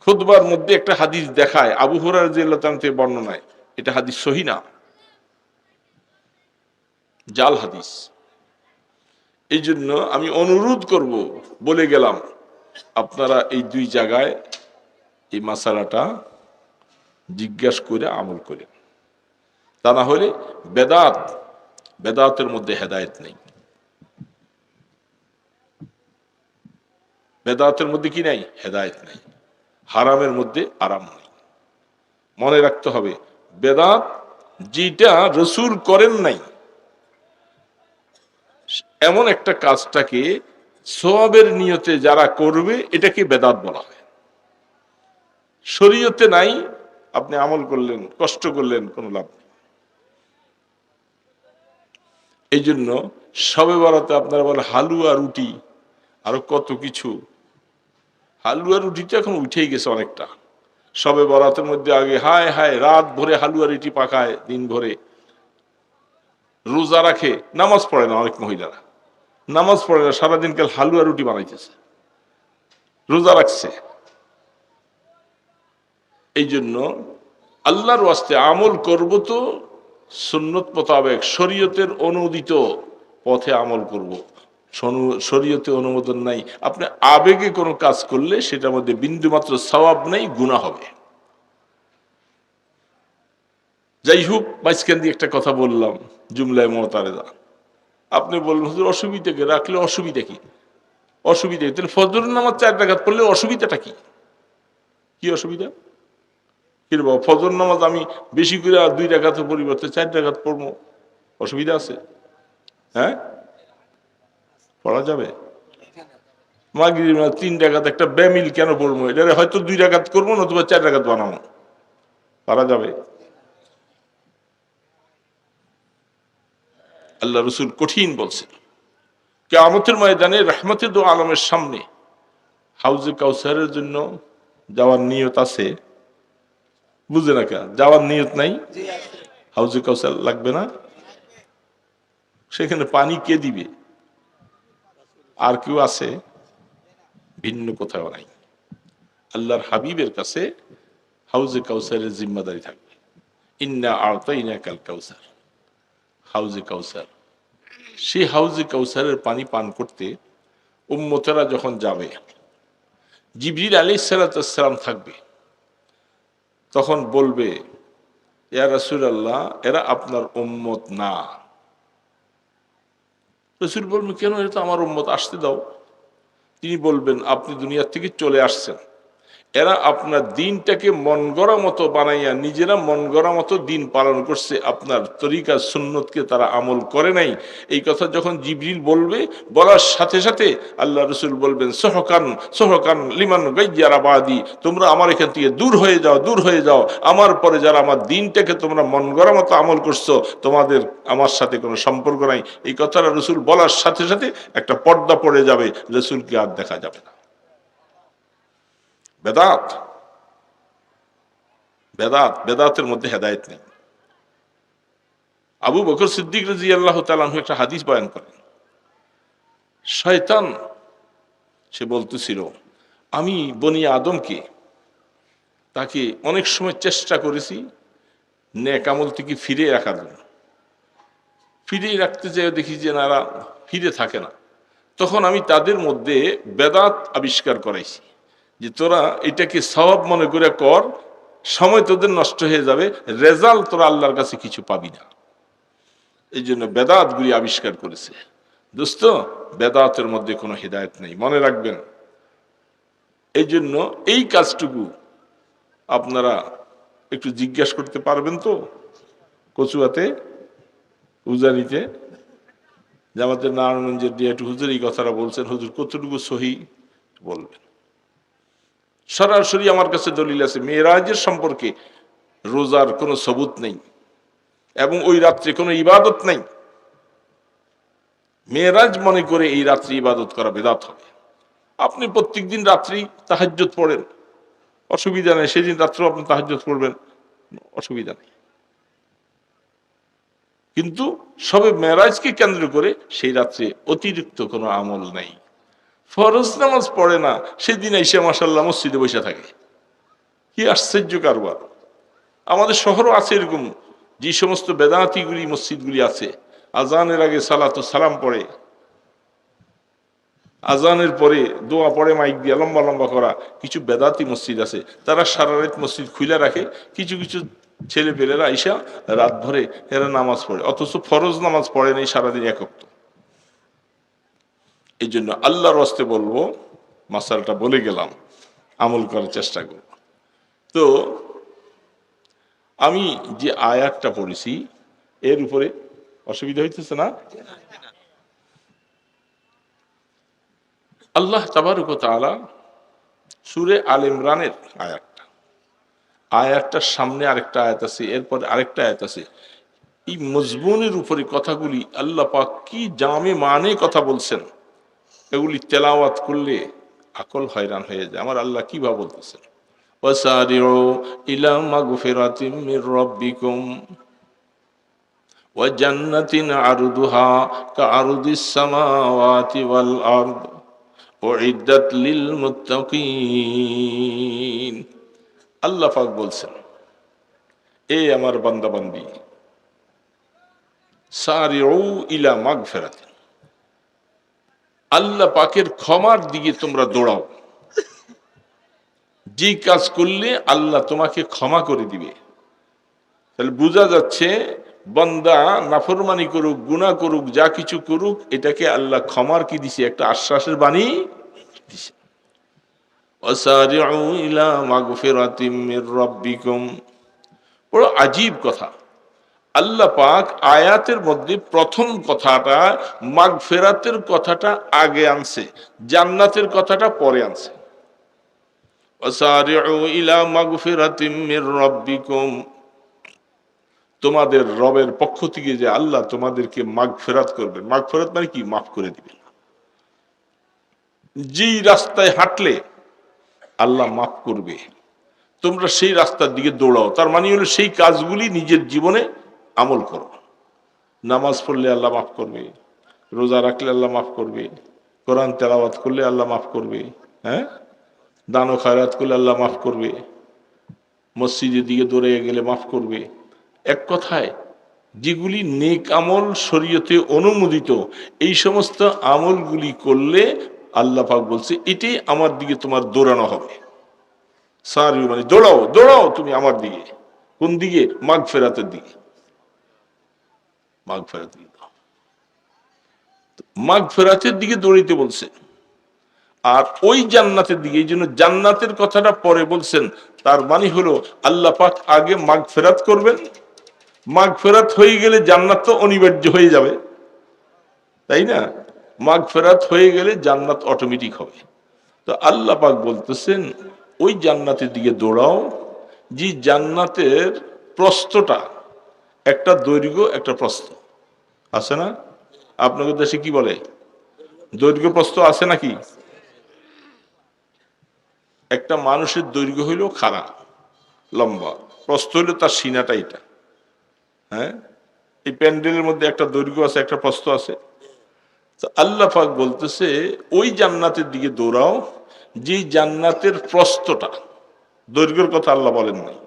খুতবার মধ্যে একটা হাদিস দেখায়, আবু হুরায়রা রাদিয়াল্লাহু তাআলা থেকে বর্ণনায়, এটা হাদিস সহিহ না, জাল হাদিস। এই জন্য আমি অনুরোধ করব, বলে গেলাম, আপনারা এই দুই জায়গায় এই মাসালাটা জিজ্ঞাসা করে আমল করেন, তা না হলে বেদাত, বেদাতের মধ্যে হেদায়েত নেই। বেদাতের মধ্যে কি নাই? হেদায়েত নেই। হারামের মধ্যে আরাম নেই। মনে রাখতে হবে, বেদাত যেটা রসুল করেন নাই, এমন একটা কাজটাকে সওয়াবের নিয়তে যারা করবে, এটাকে বেদাত বলা হয়। শরীয়তে নাই, আপনি আমল করলেন, কষ্ট করলেন, কোনো লাভ নেই। এই জন্য সবে বরাতে আপনারা বলেন হালুয়া রুটি, আরো কত কিছু। হালুয়া রুটিটা এখন উঠেই গেছে অনেকটা। সবে বরাতের মধ্যে আগে হায় হায় রাত ভরে হালুয়া রুটি পাকায়, দিন ভরে রোজা রাখে, নামাজ পড়ে না। অনেক মহিলারা নামাজ পড়ে না, সারাদিন কাল হালুয়া রুটি বানাইতেছে, রোজা রাখছে। এই জন্য আল্লাহর ওয়াস্তে আমল করব তো সুন্নত মোতাবেক, শরীয়তের অনুদিত পথে আমল করব। শরীয়তে অনুমোদন নাই, আপনি আবেগে কোনো কাজ করলে সেটার মধ্যে বিন্দুমাত্র সওয়াব নেই, গুনাহ হবে। যাই হোক, মাঝখান দিয়ে একটা কথা বললাম জুমলায় মুতারেদা। আপনি বললেন হুজুর অসুবিধা কি, রাখলে অসুবিধা কি? অসুবিধা কি? তাহলে ফজরের নামাজ 4 রাকাত পড়লে অসুবিধাটা কি? কি অসুবিধা? কি রে বাবা, ফজর নামাজ আমি বেশি করে 2 রাকাতের পরিবর্তে 4 রাকাত পড়বো, অসুবিধা আছে? হ্যাঁ, পড়া যাবে। মাগরিব 3 রাকাত একটা বেমিল কেন পড়বো? এটা হয়তো 2 রাকাত করবো, নতুবা 4 রাকাত বানাবো, পারা যাবে। আল্লাহ রসুল কঠিন বলছেন, কিয়ামতের ময়দানে রহমতে দো আলমের সামনে হাউজে কাউসারের জন্য যাওয়ার নিয়ত আছে? বুঝে না, কে যাওয়ার নিয়ত নাই? হাউজে কাউসার লাগবে না? সেখানে পানি কে দিবে? আর কেউ আছে? ভিন্ন কোথাও নাই। আল্লাহর হাবিবের কাছে হাউজে কাউসারের জিম্মাদারি থাকবে। ইন্না আ'তাইনা কাল কাউসার, হাউজে কাউসার। সেই হাউজে কাউসারের পানি পান করতে উম্মতেরা যখন যাবে, জিবরিল আলাইহিস সালাম থাকবে, তখন বলবে ইয়া রাসূলুল্লাহ, এরা আপনার উম্মত না। রাসূল বলবেন কেন? এটা তো আমার উম্মত, আসতে দাও। তিনি বলবেন আপনি দুনিয়া থেকে চলে আসছেন, এরা আপনার দিনটাকে মন গড়া মতো বানাইয়া নিজেরা মন গড়া মতো দিন পালন করছে, আপনার তরিকা সুন্নতকে তারা আমল করে নাই। এই কথা যখন জিবরিল বলবে, বলার সাথে সাথে আল্লাহ রসুল বলবেন সহকান সহকান লিমান গাইয়ারা বাদি, তোমরা আমার এখান থেকে দূর হয়ে যাও, দূর হয়ে যাও। আমার পরে যারা আমার দিনটাকে তোমরা মন গড়া মতো আমল করছো, তোমাদের আমার সাথে কোনো সম্পর্ক নাই। এই কথাটা রসুল বলার সাথে সাথে একটা পর্দা পড়ে যাবে, রসুলকে আর দেখা যাবে না। বেদাত, বেদাত, বেদাতের মধ্যে হেদায়েত নেই। আবু বকর সিদ্দিক রাদিয়াল্লাহু তাআলা আনহু একটা হাদিস বয়ান করেন, শয়তান সে বলতেছিল আমি বনি আদমকে, তাকে অনেক সময় চেষ্টা করেছি নেক আমল থেকে ফিরে রাখার জন্য, ফিরে রাখতে চাই, দেখি যে নারা ফিরে থাকে না। তখন আমি তাদের মধ্যে বেদাত আবিষ্কার করাইছি যে তোরা এটাকে সওয়াব মনে করে কর, সময় তোদের নষ্ট হয়ে যাবে, রেজাল্ট তোরা আল্লাহর কাছে কিছু পাবি না। এই জন্য বেদাতগুলি আবিষ্কার করেছে। দোস্ত, বেদাতের মধ্যে কোনো হিদায়ত নেই, মনে রাখবেন। এই জন্য এই কাজটুকু আপনারা একটু জিজ্ঞাসা করতে পারবেন তো কচুয়াতে, উজানিতে, জামাতের নারায়ণগঞ্জের দিয়ে একটু হুজুর এই কথাটা বলছেন, হুজুর কতটুকু সহি বলবেন। সরাসরি আমার কাছে দলিল আছে, মেরাজের সম্পর্কে রোজার কোনো সবুত নেই এবং ওই রাত্রে কোনো ইবাদত নেই। মেরাজ মনে করে এই রাত্রি ইবাদত করা বেদাত হবে। আপনি প্রত্যেক দিন রাত্রি তাহাজ্জুদ পড়েন, অসুবিধা নেই, সেদিন রাত্রেও আপনি তাহাজ্জুদ পড়বেন, অসুবিধা নেই। কিন্তু সবে মেরাজকে কেন্দ্র করে সেই রাত্রে অতিরিক্ত কোনো আমল নাই। ফরজ নামাজ পড়ে না, সেদিন এসে মাশাআল্লাহ মসজিদে বসে থাকে, কি আশ্চর্য কারবার। আমাদের শহরও আছে এরকম, যে সমস্ত বেদাতিগুলি মসজিদগুলি আছে, আজানের আগে সালাতু সালাম পড়ে, আজানের পরে দোয়া পড়ে মাইক দিয়ে লম্বা লম্বা করা কিছু বেদাতি মসজিদ আছে, তারা সারা রাত মসজিদ খুলে রাখে। কিছু কিছু ছেলে পেলেরা আইসা রাত ভরে এরা নামাজ পড়ে, অথচ ফরজ নামাজ পড়ে নেই সারাদিন এক ওয়াক্ত। এই জন্য আল্লাহর রাস্তে বলবো, মাসালটা বলে গেলাম, আমল করার চেষ্টা করব। তো আমি যে আয়াতটা পড়েছি এর উপরে অসুবিধা হইতেছে না? আল্লাহ তাবারক ওয়া তাআলা সূরা আল ইমরানের আয়াতটার সামনে আরেকটা আয়াত আছে, এরপরে আরেকটা আয়াত আছে। এই মজমুনের উপরে কথাগুলি আল্লাহ পাক কি জামে মানে কথা বলছেন, এগুলি তেলাওয়াত করলে আকল হয়রান হয়ে যায়। আমার আল্লাহ কিভাবে বলতেছেন, ওয়াসারিউ ইলা মাগফিরাতিম মির রাব্বিকুম ওয়া জান্নাতিন আরদুহা কাআরদিস সামাওয়াতি ওয়াল আরদ উইদ্দাত লিল মুত্তাকিন। আল্লাহ পাক বলছেন, এ আমার বান্দা বান্দি, সারিউ ইলা মাগফিরাতিন, আল্লাহ পাকের ক্ষমার দিকে তোমরা দৌড়াও। যে কাজ করলে আল্লাহ তোমাকে ক্ষমা করে দিবে। তাহলে বোঝা যাচ্ছে বান্দা নাফরমানি করুক, গুনাহ করুক, যা কিছু করুক, এটাকে আল্লাহ ক্ষমার কি দিছে? একটা আশ্বাসের বাণী দিছে। ওয়াসারিউ ইলা মাগফিরাতিম মির রাব্বিকুম। বড় আজীব কথা। আল্লাহ পাক আয়াতের মধ্যে প্রথম কথাটা মাগফিরাতের কথাটা আগে আনছে, জান্নাতের কথাটা পরে আনছে। ওয়াসারিউ ইলা মাগফিরাতিম মির রাব্বিকুম, তোমাদের রবের পক্ষ থেকে যে আল্লাহ তোমাদেরকে মাগফিরাত করবেন। মাগফিরাত মানে কি? মাফ করে দিবেন। যেই রাস্তায় হাঁটলে আল্লাহ মাফ করবে, তোমরা সেই রাস্তার দিকে দৌড়াও। তার মানে হলো সেই কাজগুলি নিজের জীবনে আমল করো। নামাজ পড়লে আল্লাহ মাফ করবে, রোজা রাখলে আল্লাহ মাফ করবে, কোরআন তেলাওয়াত করলে আল্লাহ মাফ করবে, হ্যাঁ, দান ও খয়রাত করলে আল্লাহ মাফ করবে, মসজিদের দিকে দৌড়ে গেলে মাফ করবে। এক কথায় যেগুলি নেক আমল, শরীয়তে অনুমোদিত, এই সমস্ত আমলগুলি করলে আল্লাহ পাক বলছে এটাই আমার দিকে তোমার দৌড়ানো হবে। সারিউ মানে দৌড়াও, দৌড়াও তুমি আমার দিকে। কোন দিকে? মাগফিরাতের দিকে। মাগফিরাতের দিকে, মাগফিরাতের দিকে দৌড়িতে বলছে। আর ওই জান্নাতের দিকে, এই জন্য জান্নাতের কথাটা পরে বলছেন। তার মানে হলো আল্লাহ পাক আগে মাগফিরাত করবেন, মাগফিরাত হয়ে গেলে জান্নাত তো অনিবার্য হয়ে যাবে, তাই না? মাগফিরাত হয়ে গেলে জান্নাত অটোমেটিক হবে। তো আল্লাহ পাক বলতেছেন ওই জান্নাতের দিকে দৌড়াও, যে জান্নাতের প্রস্থটা একটা দৈর্ঘ্য একটা প্রস্থ আছে না? আপনাদের দেশে কি বলে? দৈর্ঘ্য প্রস্থ আছে নাকি? একটা মানুষের দৈর্ঘ্য হইল খাড়া লম্বা, প্রস্থ হইল তার সিনাটা এটা, হ্যাঁ। এই প্যান্ডেলের মধ্যে একটা দৈর্ঘ্য আছে, একটা প্রস্থ আছে। তো আল্লাহ পাক বলতেছে ওই জান্নাতের দিকে দৌড়াও, যে জান্নাতের প্রস্থটা, দৈর্ঘ্যের কথা আল্লাহ বলেন নাই।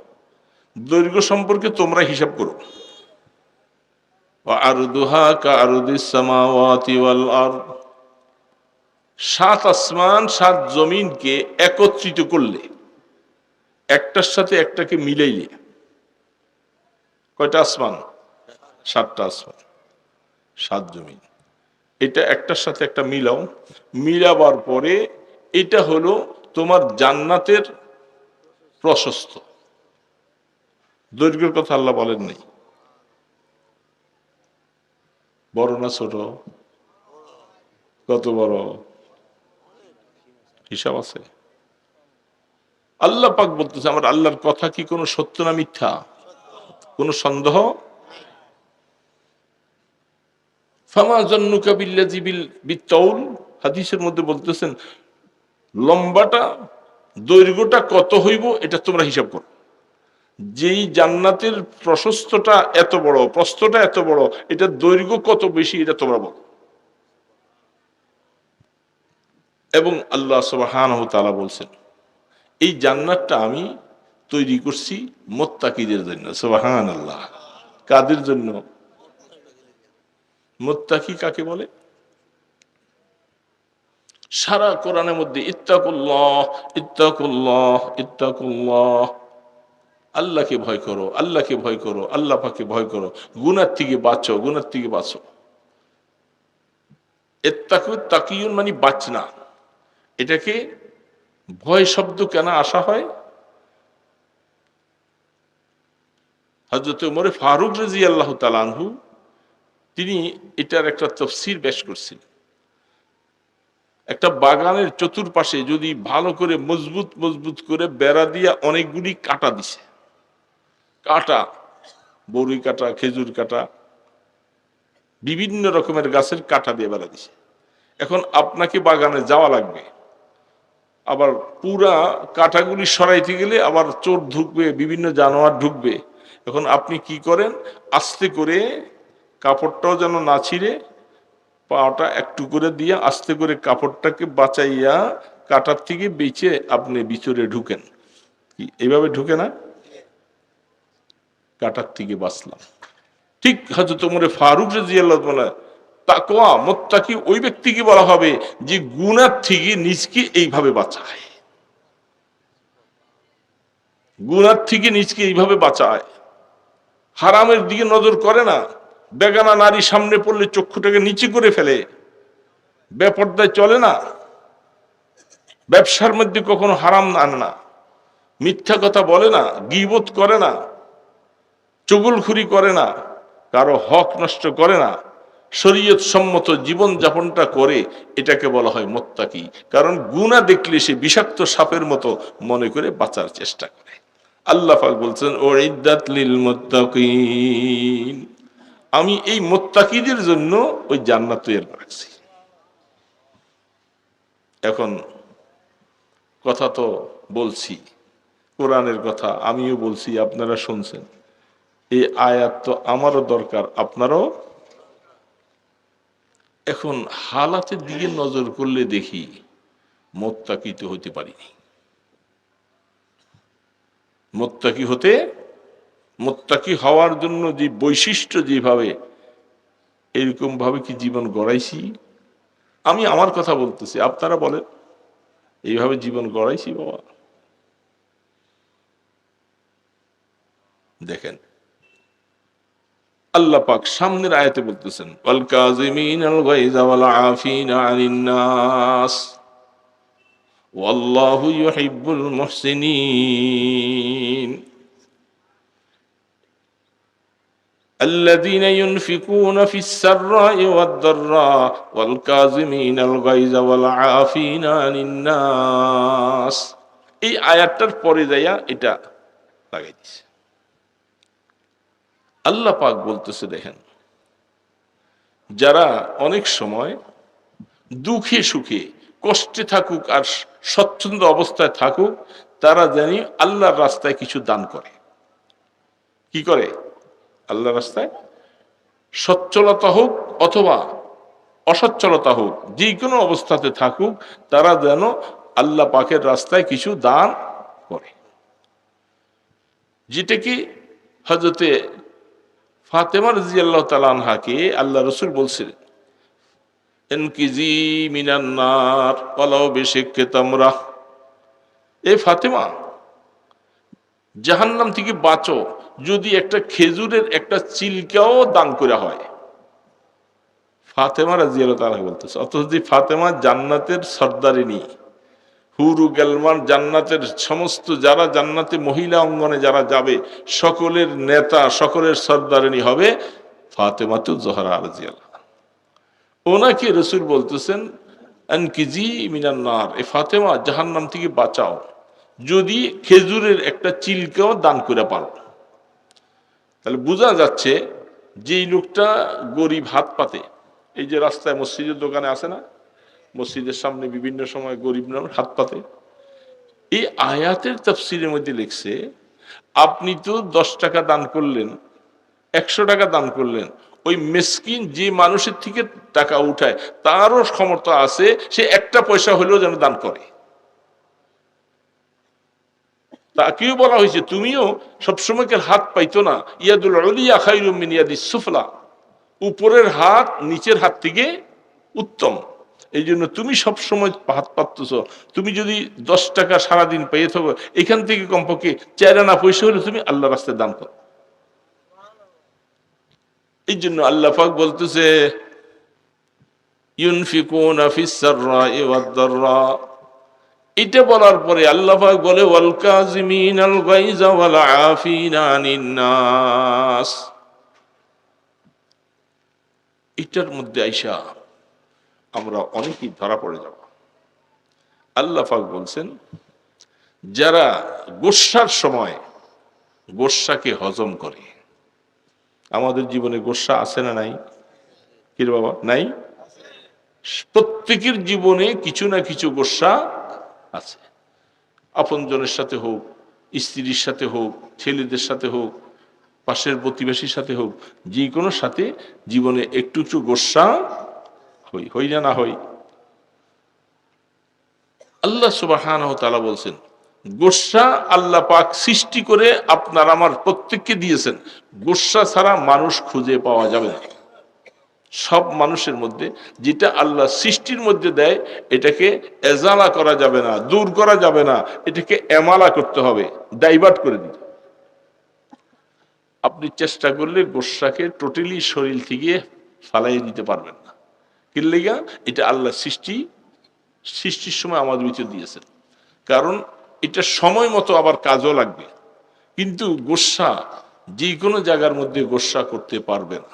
দৈর্ঘ্য সম্পর্কে তোমরা হিসাব করো। আরদুহা কা আরদিস সামাওয়াতি ওয়াল আরদ, সাত আসমান সাত জমিনকে একত্রিত করলে, একটার সাথে একটাকে মিলাইলে কয়টা আসমান? সাতটা আসমান, সাত জমিন। এটা একটার সাথে একটা মিলাও, মিলাবার পরে এটা হলো তোমার জান্নাতের প্রশস্ত। দৈর্ঘ্যের কথা আল্লাহ বলেন নাই। বড় না ছোট? কত বড়? হিসাব আছে। আল্লাহ পাক বলতেছে আমার আল্লাহর কথা কি কোনো সত্য না মিথ্যা? কোনো সন্দেহ? ফামা জান্নুকা বিল্লাযী বিত্তাউল, হাদিসের মধ্যে বলতেছেন লম্বাটা, দৈর্ঘ্যটা কত হইব এটা তোমরা হিসাব করো। যেই জান্নাতের প্রশস্তটা এত বড়, প্রস্থটা এত বড়, এটা দৈর্ঘ্য কত বেশি এটা তোমরা বলো। এবং আল্লাহ সুবহানাহু ওয়া তাআলা বলছেন এই জান্নাতটা আমি তৈরি করছি মুত্তাকিদের জন্য। সুবহানাল্লাহ। কাদের জন্য? মুত্তাকি কাকে বলে? সারা কোরআনের মধ্যে ইত্তাকুল্লাহ ইত্তাকুল্লাহ ইত্তাকুল্লাহ, আল্লাহকে ভয় করো, আল্লাহকে ভয় করো, আল্লাহ পাককে ভয় করো, গুনার থেকে বাঁচো, গুনার থেকে বাঁচো। ইত্তাকু তাকিয়ুন মানে বাঁচনা। এটাকে ভয় শব্দ কেন আসা হয়? হযরত ওমর ফারুক রাদিয়াল্লাহু তাআলা আনহু তিনি এটার একটা তাফসীর পেশ করছেন। একটা বাগানের চতুর্পাশে যদি ভালো করে মজবুত মজবুত করে বেড়া দিয়া অনেকগুলি কাটা দিছে, কাটা, বড়ই কাটা, খেজুর কাটা, বিভিন্ন রকমের গাছের কাটা দিয়ে বেড়া দিছে। এখন আপনাকে বাগানে যাওয়া লাগবে, আবার পুরা কাটাগুলি সরাইতে গেলে আবার চোর ঢুকবে, বিভিন্ন জানোয়ার ঢুকবে। এখন আপনি কি করেন? আস্তে করে, কাপড়টাও যেন না ছিঁড়ে, পাটা একটু করে দিয়ে আস্তে করে কাপড়টাকে বাঁচাইয়া কাটার থেকে বেঁচে আপনি ভিতরে ঢুকেন। এইভাবে ঢুকে না? কাটার থেকে বাঁচলাম। ঠিক হযরত ওমর ফারুক রাদিয়াল্লাহু তাআলা তাকওয়া মুত্তাকি ওই ব্যক্তিকে বলা হবে যে গুনাহ থেকে নিজকে এইভাবে বাঁচায়, গুনাহ থেকে নিজকে এইভাবে বাঁচায়, হারামের দিকে নজর করে না, বেগানা নারী সামনে পড়লে চক্ষুটাকে নিচে করে ফেলে, বেপর্দায় চলে না, ব্যবসার মধ্যে কখনো হারাম আনে না, মিথ্যা কথা বলে না, গীবত করে না, চুগলখুরি করে না, কারো হক নষ্ট করে না, শরীয়ত সম্মত জীবন যাপনটা করে, এটাকে বলা হয় মুত্তাকি। কারণ গুনাহ দেখলে সে বিষাক্ত সাপের মতো মনে করে বাঁচার চেষ্টা করে। আল্লাহ পাক বলছেন উইদ্দাত লিল মুত্তাকিন, আমি এই মুত্তাকিদের জন্য ওই জান্নাত তৈরি রাখছি। এখন কথা তো বলছি, কোরআনের কথা আমিও বলছি, আপনারা শুনছেন, এই আয়াত তো আমারও দরকার, আপনারাও। এখন হালাতের দিকে নজর করলে দেখি মুত্তাকি তো হতে পারিনি। মুত্তাকি হওয়ার জন্য যে বৈশিষ্ট্য, যেভাবে এরকম ভাবে কি জীবন গড়াইছি? আমি আমার কথা বলতেছি, আপনারা বলেন এইভাবে জীবন গড়াইছি বাবা? দেখেন আল্লাহ পাক সামনের আয়াতে বলতেছেন ওয়াল কাযিমিনাল গায়যা ওয়াল আফিনা আনিন নাস ওয়াল্লাহু ইউহিব্বুল মুহসিনিন الذين ينفقون في السراء والضراء والكاظمين الغيظ والعافين عن الناس। এই আয়াতটার পরে যাইয়া এটা লাগাই দিছে। আল্লাহ পাক বলতেছে দেখেন, যারা অনেক সময় দুঃখে সুখে কষ্টে থাকুক আর স্বচ্ছন্দ অবস্থায় থাকুক, তারা জানি আল্লাহর রাস্তায় কিছু দান করে। কি করে? আল্লাহর রাস্তায় সচ্ছলতা হোক অথবা অসচ্ছলতা হোক, যে কোনো অবস্থাতে থাকুক, তারা যেন আল্লাহ পাকের রাস্তায় কিছু দান করে। যেটা কি হযরতে ফাতেমা রাদিয়াল্লাহু তাআলা আনহাকে আল্লাহ রাসূল বলছিলেন, ইনকিজি মিনান নার ওয়ালাউ বিশিক্কি তামরা, এ ফাতেমা জাহান্নাম থেকে বাঁচো যদি একটা খেজুরের একটা চিলকাও দান করে হয়। ফাতেমা রাদিয়াল্লাহু তাআলা বলতেছে, অথচ ফাতেমা জান্নাতের সর্দারিনী, হুরু গেলমান, জান্নাতের সমস্ত যারা জান্নাতে মহিলা অঙ্গনে যারা যাবে সকলের নেতা, সকলের সর্দারিনী হবে ফাতেমাতু জোহরা রাদিয়াল্লাহু। ওনাকে রাসূল বলতেছেন আনকিজি মিনান নার, এ ফাতেমা জাহান্নাম থেকে বাঁচাও যদি খেজুরের একটা চিলকাও দান করে পারো। তাহলে বোঝা যাচ্ছে যে লোকটা গরিব হাত পাতে, এই যে রাস্তায় মসজিদের দোকানে আছে না, মসজিদের সামনে বিভিন্ন সময় গরিব নাম হাত পাতে, এই আয়াতের তাফসীরের মধ্যে লিখছে আপনি তো 10 টাকা দান করলেন, 100 টাকা দান করলেন, ওই মিসকিন যে মানুষের থেকে টাকা উঠায় তারও ক্ষমতা আছে সে একটা পয়সা হলেও যেন দান করে। তাকেও বলা হয়েছে তুমিও সবসময় হাত পাইতো না, ইয়াদুল উলিয়া খায়রুম মিন ইয়াদিস সুফলা, উপরের হাত নিচের হাত থেকে উত্তম, এই জন্য তুমি সবসময় হাত পাততেছ। তুমি যদি 10 টাকা সারাদিন পেয়ে থাকো, এখান থেকে কমপক্ষে 4 আনা পয়সা হলে তুমি আল্লাহ রাস্তায় দান করো। এই জন্য আল্লাহ পাক বলতেছে ইউনফিকুনা ফিস সাররাই ওয়াদ দাররা, এটা বলার পরে আল্লাহ পাক বলে ওয়াল কাযিমিনাল গায়যা ওয়াল আফিনা আনিন নাস। এটার মধ্যে আইসা আমরা অনেকেই ধরা পড়ে যাব। আল্লাহ পাক বলছেন যারা গোস্সার সময় গোস্সাকে হজম করে, আমাদের জীবনে গোস্সা আছে না নাই? কি রে বাবা, নাই? প্রত্যেকের জীবনে কিছু না কিছু গোস্সা আছে। আপনজনের সাথে হোক, স্ত্রীর সাথে হোক, ছেলেদের সাথে হোক, পাশের প্রতিবেশীর সাথে হোক, যে কোনো সাথে জীবনে একটু একটু গোস্সা হই না হই। আল্লাহ সুবহানাহু ওয়া তাআলা বলছেন গোস্সা আল্লাহ পাক সৃষ্টি করে আপনার আমার প্রত্যেককে দিয়েছেন, গোস্সা ছাড়া মানুষ খুঁজে পাওয়া যাবে না। সব মানুষের মধ্যে যেটা আল্লাহ সৃষ্টির মধ্যে দেয় এটাকে এজালা করা যাবে না, দূর করা যাবে না, এটাকে এমালা করতে হবে, ডাইভার্ট করে দিতে। আপনি চেষ্টা করলে গোস্বাকে টোটালি শরীর থেকে ফালাই দিতে পারবেন না। কি লিগা? এটা আল্লাহ সৃষ্টির সময় আমাদের ভিতর দিয়েছেন, কারণ এটা সময় মতো আবার কাজও লাগবে। কিন্তু গোস্বা যে কোনো জায়গার মধ্যে গোস্বা করতে পারবে না।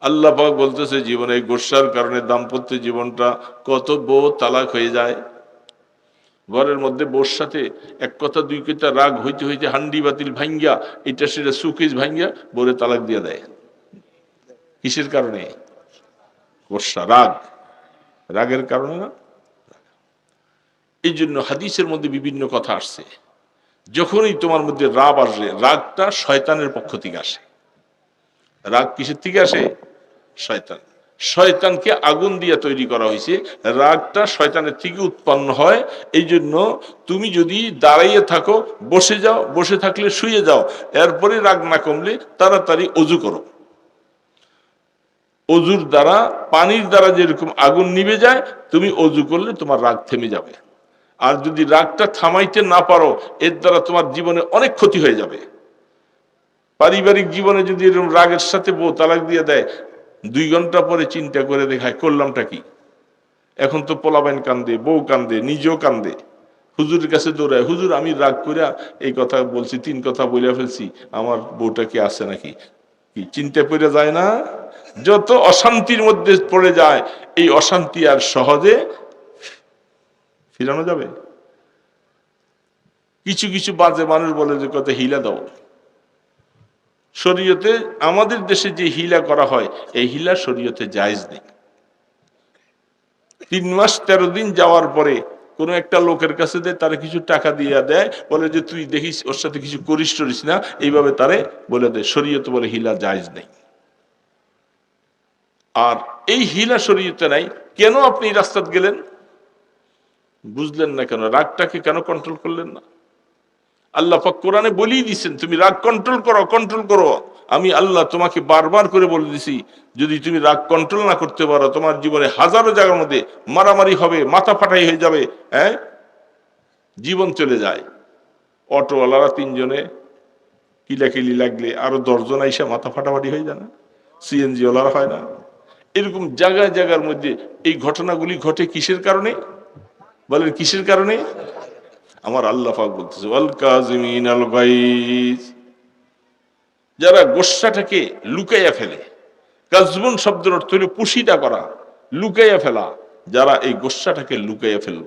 আল্লাহ পাক বলতেছে জীবনে গোস্বার কারণে দাম্পত্য জীবনটা কত বউ তালাক হয়ে যায়। ঘরের মধ্যে বউর সাথে এক কথা দুই কথা রাগ হইতে হইতে হান্ডি বাতিল ভাঙ্গিয়া এটা সেটা সুকেশ ভাঙ্গিয়া বউরে তালাক দিয়ে দেয়। কিসের কারণে? গোস্বা, রাগের কারণে না। এই জন্য হাদিসের মধ্যে বিভিন্ন কথা আসছে, যখনই তোমার মধ্যে রাগ আসে, রাগটা শয়তানের পক্ষ থেকে আসে। রাগ কিসের থেকে আসে? শয়তানকে আগুন দিয়ে তৈরি করা হয়েছে, রাগটা শয়তানের থেকে উৎপন্ন হয়। এই জন্য তুমি যদি দাঁড়াইয়ে থাকো, বসে যাও, বসে থাকলে শুয়ে যাও, এরপরে রাগ না কমলে তাড়াতাড়ি অজু করো। অজুর দ্বারা, পানির দ্বারা যেরকম আগুন নিভে যায়, তুমি অজু করলে তোমার রাগ থেমে যাবে। আর যদি রাগটা থামাইতে না পারো, এর দ্বারা তোমার জীবনে অনেক ক্ষতি হয়ে যাবে। পারিবারিক জীবনে যদি এরকম রাগের সাথে বউ তালাক দিয়ে দেয়, 2 ঘন্টা পরে চিন্তা করে দেখায় করলামটা কি। এখন তো পোলাবেন কান্দে, বউ কান্দে, নিজেও কান্দে, হুজুরের কাছে দৌড়ায়, হুজুর আমি রাগ করিয়া এই কথা বলছি, 3 কথা বলে ফেলছি, আমার বউটা কি আছে নাকি। কি চিন্তা পড়ে যায় না? যত অশান্তির মধ্যে পড়ে যায়, এই অশান্তি আর সহজে ফিরানো যাবে? কিছু কিছু বাজে মানুষ বলে যে কথা হিলা দাও। শরীয়তে আমাদের দেশে যে হিলা করা হয়, এই হিলা শরীয়তে জায়েজ নেই। 3 মাস 13 দিন যাওয়ার পরে কোন একটা লোকের কাছে দেয়, তারা কিছু টাকা দিয়ে দেয়, বলে যে তুই দেখিস ওর সাথে কিছু করিস টরিস না, এইভাবে তারে বলে দেয়। শরীয়তে বলে হিলা জায়েজ নেই। আর এই হিলা শরীয়তে নাই। কেন আপনি এই রাস্তায় গেলেন? বুঝলেন না কেন? রাগটাকে কেন কন্ট্রোল করলেন না? আল্লাহ পাক কোরআনে বলেই দিচ্ছেন তুমি রাগ কন্ট্রোল করো, কন্ট্রোল করো। আমি আল্লাহ তোমাকে বারবার করে বলে দিছি, যদি তুমি রাগ কন্ট্রোল না করতে পারো, তোমার জীবনে হাজারো জায়গার মধ্যে মারামারি হবে, মাথা ফাটাই হয়ে যাবে, হ্যাঁ, জীবন চলে যায়। অটোওয়ালারা 3 জনে কিলাকিলি লাগলে আরো 10 জন আইসা মাথা ফাটাফাটি হয়ে যায় না? সিএনজি ওয়ালারা হয় না? এরকম জায়গায় জায়গার মধ্যে এই ঘটনাগুলি ঘটে কিসের কারণে? বলেন কিসের কারণে? আমার আল্লাহ পাক বলতেছে ওয়াল কাযিমিন আল গায়জ, যারা গোস্বাটাকে লুকাইয়া ফেলে। কাজবুন শব্দের অর্থ হলো পুশিটা করা, লুকাইয়া ফেলা। যারা এই গোস্বাটাকে লুকাইয়া ফেলল,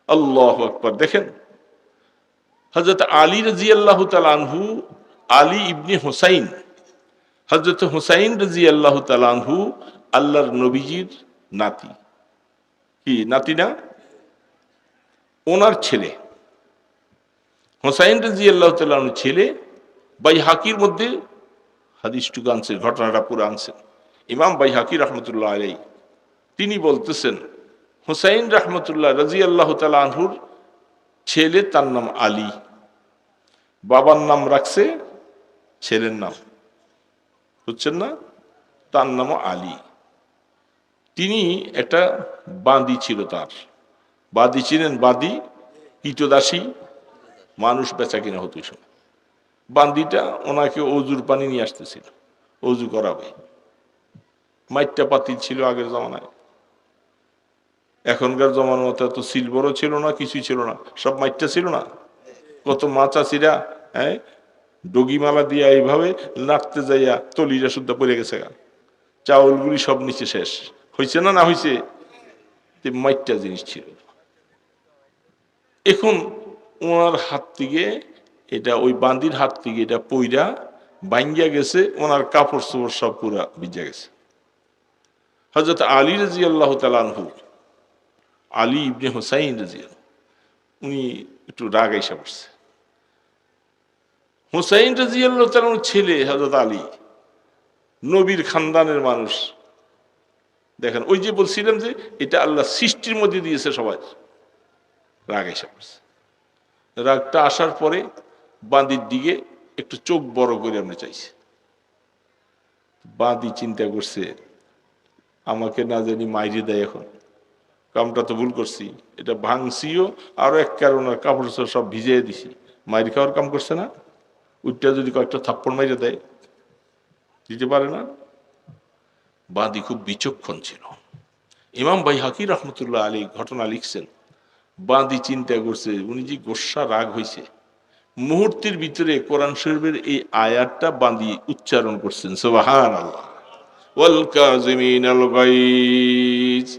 আল্লাহু আকবার। দেখেন হযরত আলী রাদিয়াল্লাহু তাআলা আনহু, আলী ইবনে হুসাইন, হযরত হুসাইন রাদিয়াল্লাহু তাআলা আনহু আল্লাহর নবীজির নাতি। কি নাতি না? ওনার ছেলে হুসাইন রাদিয়াল্লাহু তাআলা আনহু ছেলে। বাইহাকির মধ্যে হাদিসটুকু আনছেন, ঘটনাটা পুরো আনছেন ইমাম বাইহাকি রহমতুল্লাহ আলাইহি। তিনি বলতেছেন হুসাইন রহমতুল্লাহ রাদিয়াল্লাহু তাআলা আনহুর ছেলে, তার নাম আলী। বাবার নাম রাখছে ছেলের নাম, বুঝছেন না? তার নামও আলী। তিনি একটা বাঁদী ছিল, তার বাদী ছিলেন, বাদী কীটদাসী, মানুষ বেচা কিনা হতো। বান্দিটা ওনাকে অজুর পানি নিয়ে আসতেছিল, অজু করাবে। মাইটটা পাতিল ছিল আগের জমানায়, এখনকার জমানার মতো তো সিলভারও ছিল না, কিছুই ছিল না, সব মাইটটা ছিল না। কত মাচা চিরা, হ্যাঁ, ডগিমালা দিয়া এইভাবে নাড়তে যাইয়া তলিরা শুদ্ধা পড়ে গেছে, চাউলগুলি সব নিচে শেষ হয়েছে না, না হয়েছে? মাইটটা জিনিস ছিল। এখন ওনার হাত থেকে এটা, ওই বান্দির হাত থেকে এটা পইরা ভাঙ্গিয়া গেছে, ওনার কাপড় চোপড় সব পুরা ভিজে গেছে। হযরত আলী রাদিয়াল্লাহু তাআলা আনহু, আলী ইবনে হুসাইন রাদিয়াল্লাহু, উনি একটু রাগ আইসা পড়ছে। হুসাইন রাদিয়াল্লাহু তাআলা ছেলে হযরত আলী, নবীর খানদানের মানুষ। দেখেন ওই যে বলছিলাম যে এটা আল্লাহ সৃষ্টির মধ্যে দিয়েছে সবাই, রাগ আইসা পড়ছে। রাগটা আসার পরে বাঁদির দিকে একটু চোখ বড় করে আমরা চাইছে। বাঁদি চিন্তা করছে আমাকে না জানি মাইরে দেয় এখন, কামটা তো ভুল করছি, এটা ভাঙছিও, আরো এক কারণ কাপড় সব ভিজিয়ে দিছি, মাইর খাওয়ার কাম করছে না, উঠটা যদি কয়েকটা থাপ্পড় মাইরে দেয়, দিতে পারে না। বাদী খুব বিচক্ষণ ছিল। ইমাম বাইহাকী রহমতুল্লাহ আলী ঘটনা লিখছেন, বাদী চিন্তা করছে উনি যে গোস্বা রাগ হয়েছে, মুহূর্তের ভিতরে কোরআন শরীফের এই আয়াতটা বাঁধি উচ্চারণ করছেন, সুবহানাল্লাহ, ওয়াল কাযিমিনাল গায়জ।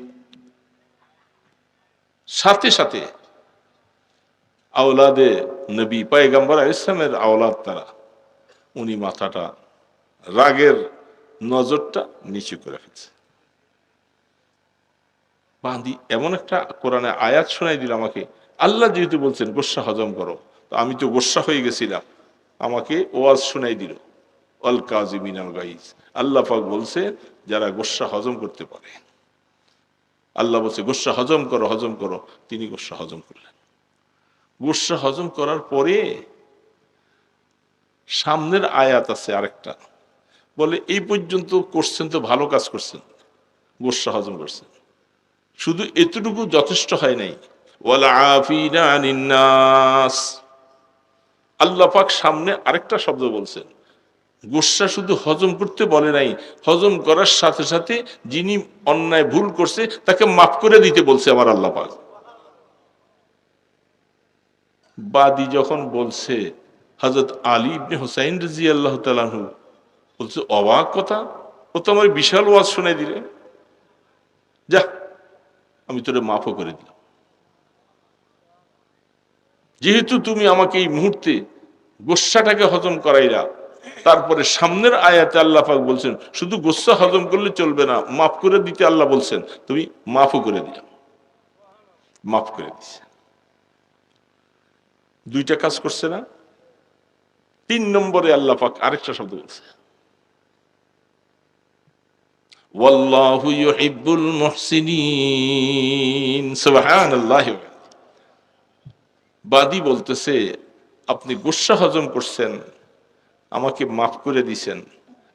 সাথে সাথে আওলাদে নবী পয়গম্বর ইসলামের আওলাদ তারা, উনি মাথাটা রাগের নজরটা নিচু করে ফেলছে। বাঁধি এমন একটা কোরআনে আয়াত শোনাই দিল আমাকে, আল্লাহ যেহেতু বলছেন গোস্বা হজম করো, তো আমি তো গোস্বা হয়ে গেছিলাম, আমাকে ওয়াজ শোনাই দিল, অল কাযিমিনাল গাইজ। আল্লাহ পাক বলছে যারা গোস্বা হজম করতে পারে, আল্লাহ বলছে গোস্বা হজম করো, হজম করো, তিনি গোস্বা হজম করলেন। গোস্বা হজম করার পরে সামনের আয়াত আছে আরেকটা, বলে এই পর্যন্ত করছেন তো ভালো কাজ করছেন, গোস্বা হজম করছেন, শুধু এতটুকু যথেষ্ট হয় নাই, ওয়াল আফিনা আনিন নাস। আল্লাহ পাক সামনে আরেকটা শব্দ বলছেন, গোস্বা শুধু হজম করতে বলে নাই, হজম করার সাথে সাথে যিনি অন্যায় ভুল করছে তাকে মাফ করে দিতে বলছে আমার আল্লাহ পাক। বাদী যখন বলছে, হযরত আলী ইবনে হুসাইন রাদিয়াল্লাহু তাআলা আনহু বলছে, অবাক কথা, ও তো আমার বিশাল ওয়াজ শোনাই দিলে, যা আমি তোরে মাফও করে দিলাম, যেহেতু তুমি আমাকে এই মুহূর্তে গোস্বাটাকে হজম করাইলা। তারপরে সামনের আয়াতে আল্লাহ পাক বলছেন শুধু গোস্বা হজম করলে চলবে না, মাফ করে দিতে আল্লাহ বলছেন, তুমি মাফও করে দিলাম, মাফ করে দিছে। দুইটা কাজ করছে না। 3 নম্বরে আল্লাহ পাক আরেকটা শব্দ বলছে, ওয়াল্লাহু ইউহিব্বুল মুহসিনিন, সুবহানাল্লাহ। বাদী বলতেছে আপনি গোস্বা হজম করছেন, আমাকে মাফ করে দিছেন,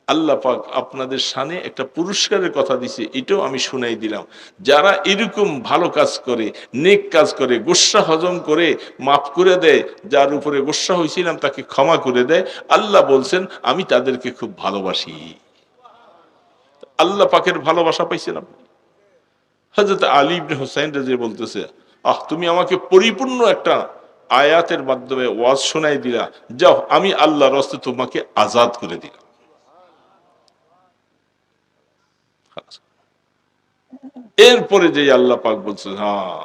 আল্লাহ পাক আপনাদের শানে একটা পুরস্কারের কথা দিছে, এটাও আমি শুনাই দিলাম। যারা এরকম ভালো কাজ করে, নেক কাজ করে, গোস্বা হজম করে মাফ করে দেয়, যার উপরে গোস্বা হয়েছিলাম তাকে ক্ষমা করে দেয়, আল্লাহ বলছেন আমি তাদেরকে খুব ভালোবাসি। আল্লাহ পাকের ভালোবাসা পাইছেন আপনি। হযরত আলী ইবনে হুসাইন রাদিয়াল্লাহু বলতেছে, তুমি আমাকে পরিপূর্ণ একটা আয়াতের মাধ্যমে ওয়াজ শোনাই দিলা, যাও আমি আল্লাহর রাস্তায় তোমাকে আজাদ করে দিলাম। এরপরে যে আল্লাহ পাক বলছেন, হ্যাঁ,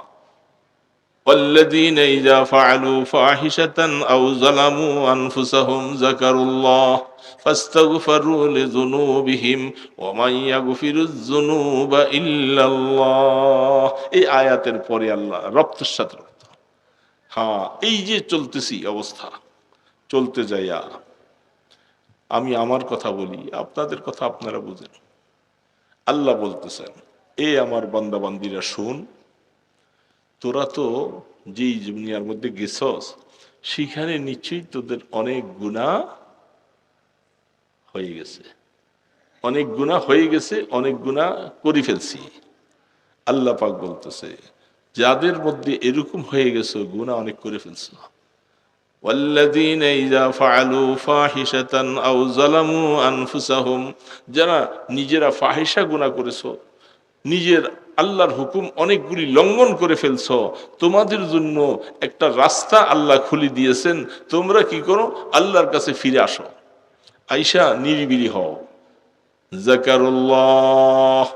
والذين إذا فعلوا فاحشة أو ظلموا أنفسهم ذكروا الله فاستغفروا لذنوبهم ومن يغفر الذنوب إلا الله। এই আয়াতের পরে আল্লাহ রপ্তের সাথে রপ্ত, হ্যাঁ এই যে চলতেছি অবস্থা, চলতে যাইয়া আমি আমার কথা বলি, আপনাদের কথা আপনারা বুঝেন। আল্লাহ বলতেছেন, এ আমার বান্দা বান্দিরা শুন, তোরা তো যেই দুনিয়ার মধ্যে গেছস সেখানে নিশ্চয়ই তোদের অনেক গুনাহ হয়ে গেছে, অনেক গুনাহ হয়ে গেছে, অনেক গুনাহ করে ফেলছি। আল্লাহ পাক বলতেছে যাদের মধ্যে এরকম হয়ে গেছে, গুনাহ অনেক করে ফেলছো, ওয়াল্লাযীনা ইযা ফাআলু ফাহিশাতান আও যালামু আনফুসাহুম, যারা নিজেরা ফাহিশা গুনাহ করেছো, নিজের আল্লাহর হুকুম অনেকগুলি লঙ্ঘন করে ফেলছো, তোমাদের জন্য একটা রাস্তা আল্লাহ খুলে দিয়েছেন, তোমরা কি করো, আল্লাহর কাছে ফিরে আসো, আইসা নিরিবিলি হও, যাকারুল্লাহ,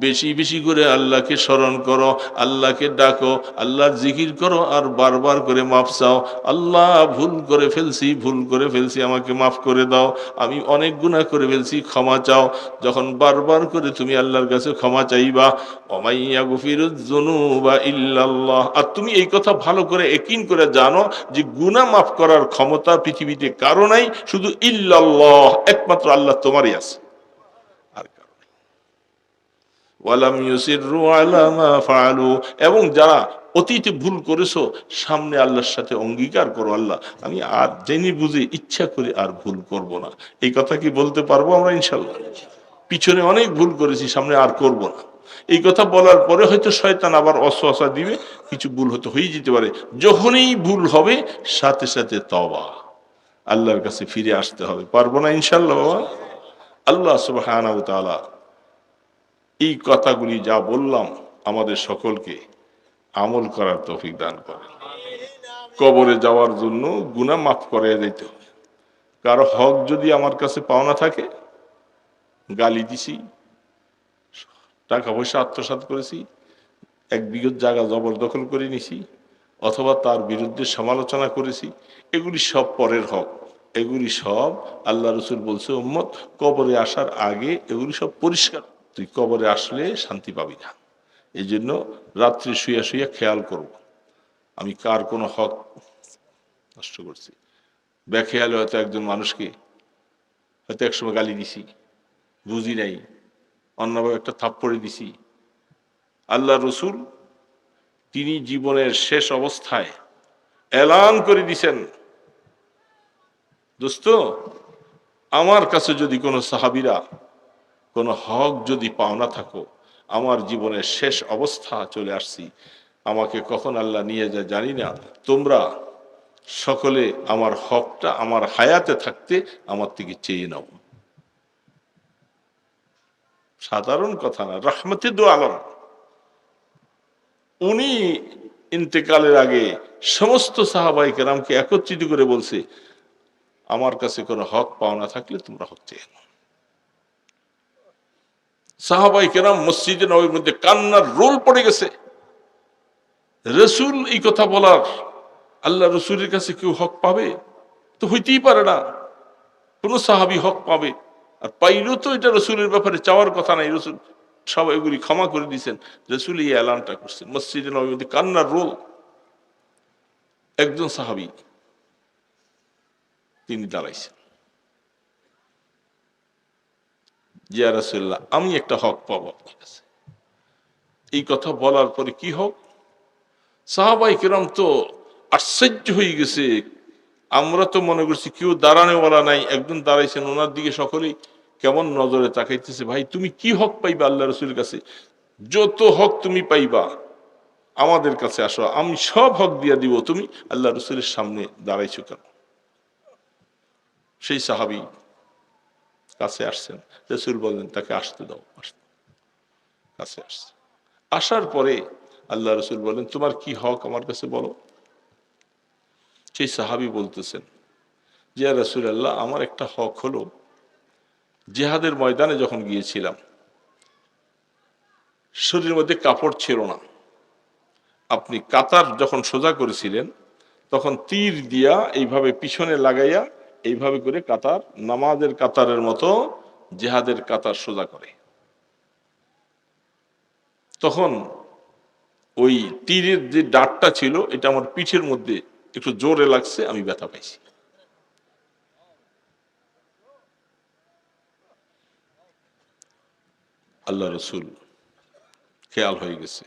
বেশি বেশি করে আল্লাহকে স্মরণ করো, আল্লাহকে ডাকো, আল্লাহর জিকির করো, আর বারবার করে মাফ চাও, আল্লাহ ভুল করে ফেলছি, ভুল করে ফেলছি, আমাকে মাফ করে দাও, আমি অনেক গুনাহ করে ফেলছি, ক্ষমা চাও। যখন বারবার করে তুমি আল্লাহর কাছে ক্ষমা চাইবা, ওমাইয়া গফিরুজ যুনুবা ইল্লাল্লাহ, আর তুমি এই কথা ভালো করে ইয়াকিন করে জানো যে গুনাহ মাফ করার ক্ষমতা পৃথিবীতে কারো নাই, শুধু ইল্লাল্লাহ, একমাত্র আল্লাহ তোমারই আছে, আর কারো নাই। ওয়ালাম ইউসিররু আলা মা ফাআলু, এবং যারা অতীতে ভুল করেছো সামনে আল্লাহর সাথে অঙ্গীকার করো, আল্লাহ আমি আর জেনে বুঝে ইচ্ছা করে আর ভুল করব না। এই কথা কি বলতে পারবো আমরা ইনশাআল্লাহ? পিছনে অনেক ভুল করেছি, সামনে আর করব না। এই কথা বলার পরে হয়তো শয়তান আবার অসওয়াসা দিবে, কিছু ভুল হতে হয়ে যেতে পারে। যখনই ভুল হবে সাথে সাথে তওবা, আল্লাহর কাছে ফিরে আসতে হবে। পারবো না ইনশাআল্লাহ বাবা? আল্লাহ সুবহানাহু ওয়া তাআলা এই কথাগুলি যা বললাম আমাদের সকলকে আমল করার তৌফিক দান করে। কবরে যাওয়ার জন্য গুনাহ মাফ করে দিতে হবে। কারো হক যদি আমার কাছে পাওনা থাকে, গালি দিছি, টাকা পয়সা আত্মসাৎ করেছি, এক বিঘত জায়গা জবরদখল করে নিছি, অথবা তার বিরুদ্ধে সমালোচনা করেছি, এগুলি সব পরের হক। এগুলি সব আল্লাহ রসুল বলছে উম্মত কবরে আসার আগে এগুলি সব পরিষ্কার। তুই কবরে আসলে শান্তি পাবি না। এই জন্য রাত্রি শুয়ে শুয়ে খেয়াল করব আমি কার কোনো হক নষ্ট করছি। বেখেয়ালে হয়তো একজন মানুষকে হয়তো একসময় গালি দিছি, বুঝি নাই, অন্যভাবে একটা থাপ্পড়ে দিছি। আল্লাহ রসুল তিনি জীবনের শেষ অবস্থায় এলান করে দিছেন, দোস্ত আমার কাছে যদি কোনো সাহাবীরা কোনো হক যদি পাওনা থাকো, আমার জীবনের শেষ অবস্থা চলে আসছি, আমাকে কখন আল্লাহ নিয়ে যায় জানি না, তোমরা সকলে আমার হকটা আমার হায়াতে থাকতে আমার থেকে চেয়ে নাও। সাধারণ কথা না, রহমতে দো আলম। উনি ইন্তেকালের আগে সমস্ত সাহাবাই কেরামকে একত্রিত করে বলছে, আমার কাছে কোনো হক পাওনা থাকলে তোমরা হক চেয়ে নাও। সাহাবাই কেরাম মসজিদে নবীর মধ্যে কান্নার রোল পড়ে গেছে। রসুল এই কথা বলার, আল্লাহ রসুলের কাছে কেউ হক পাবে তো হইতেই পারে না। কোন সাহাবি হক পাবে আর পাইল তো এটা রসুলের ব্যাপারে চাওয়ার কথা নাই। রসুল সব এগুলি ক্ষমা করে দিয়েছেন। রসুল এই এলানটা করছেন মসজিদে নবীর মধ্যে কান্নার রোল। একজন সাহাবি তিনি দাঁড়াইছেন, জিয়া রাসূলুল্লাহ আমি একটা হক পাবো আপনার কাছে। এই কথা বলার পরে কি হক? সাহাবাই কেরাম তো আশ্চর্য হয়ে গেছে। আমরা তো মনে করছি কেউ দাঁড়ানোওয়ালা নাই, একজন দাঁড়াইছেন, ওনার দিকে সকলেই কেমন নজরে তাকাইতেছে। ভাই তুমি কি হক পাইবা আল্লাহ রসুলের কাছে? যত হক তুমি পাইবা আমাদের কাছে আসো, আমি সব হক দিয়া দিব। তুমি আল্লাহ রসুলের সামনে দাঁড়াইছো কেন? সেই সাহাবি কাছে আসছেন, রসুল বললেন তাকে আসতে দাও। কাছে আসছে, আসার পরে আল্লাহ রসুল বলেন তোমার কি হক আমার কাছে বলো। সেই সাহাবি বলতেছেন, জিয়া রাসূলুল্লাহ আমার একটা হক হলো, জিহাদের ময়দানে যখন গিয়েছিলাম শরীরের মধ্যে কাপড় ছিল না, আপনি কাতার যখন সোজা করেছিলেন তখন তীর দিয়া এইভাবে পিছনে লাগাইয়া এইভাবে করে কাতার, নামাজের কাতারের মতো জিহাদের কাতার সোজা করে, তখন ওই তীরের যে ডাটটা ছিল এটা আমার পিঠের মধ্যে একটু জোরে লাগছে, আমি ব্যথা পাইছি। আল্লাহ রসুল খেয়াল হয়ে গেছে,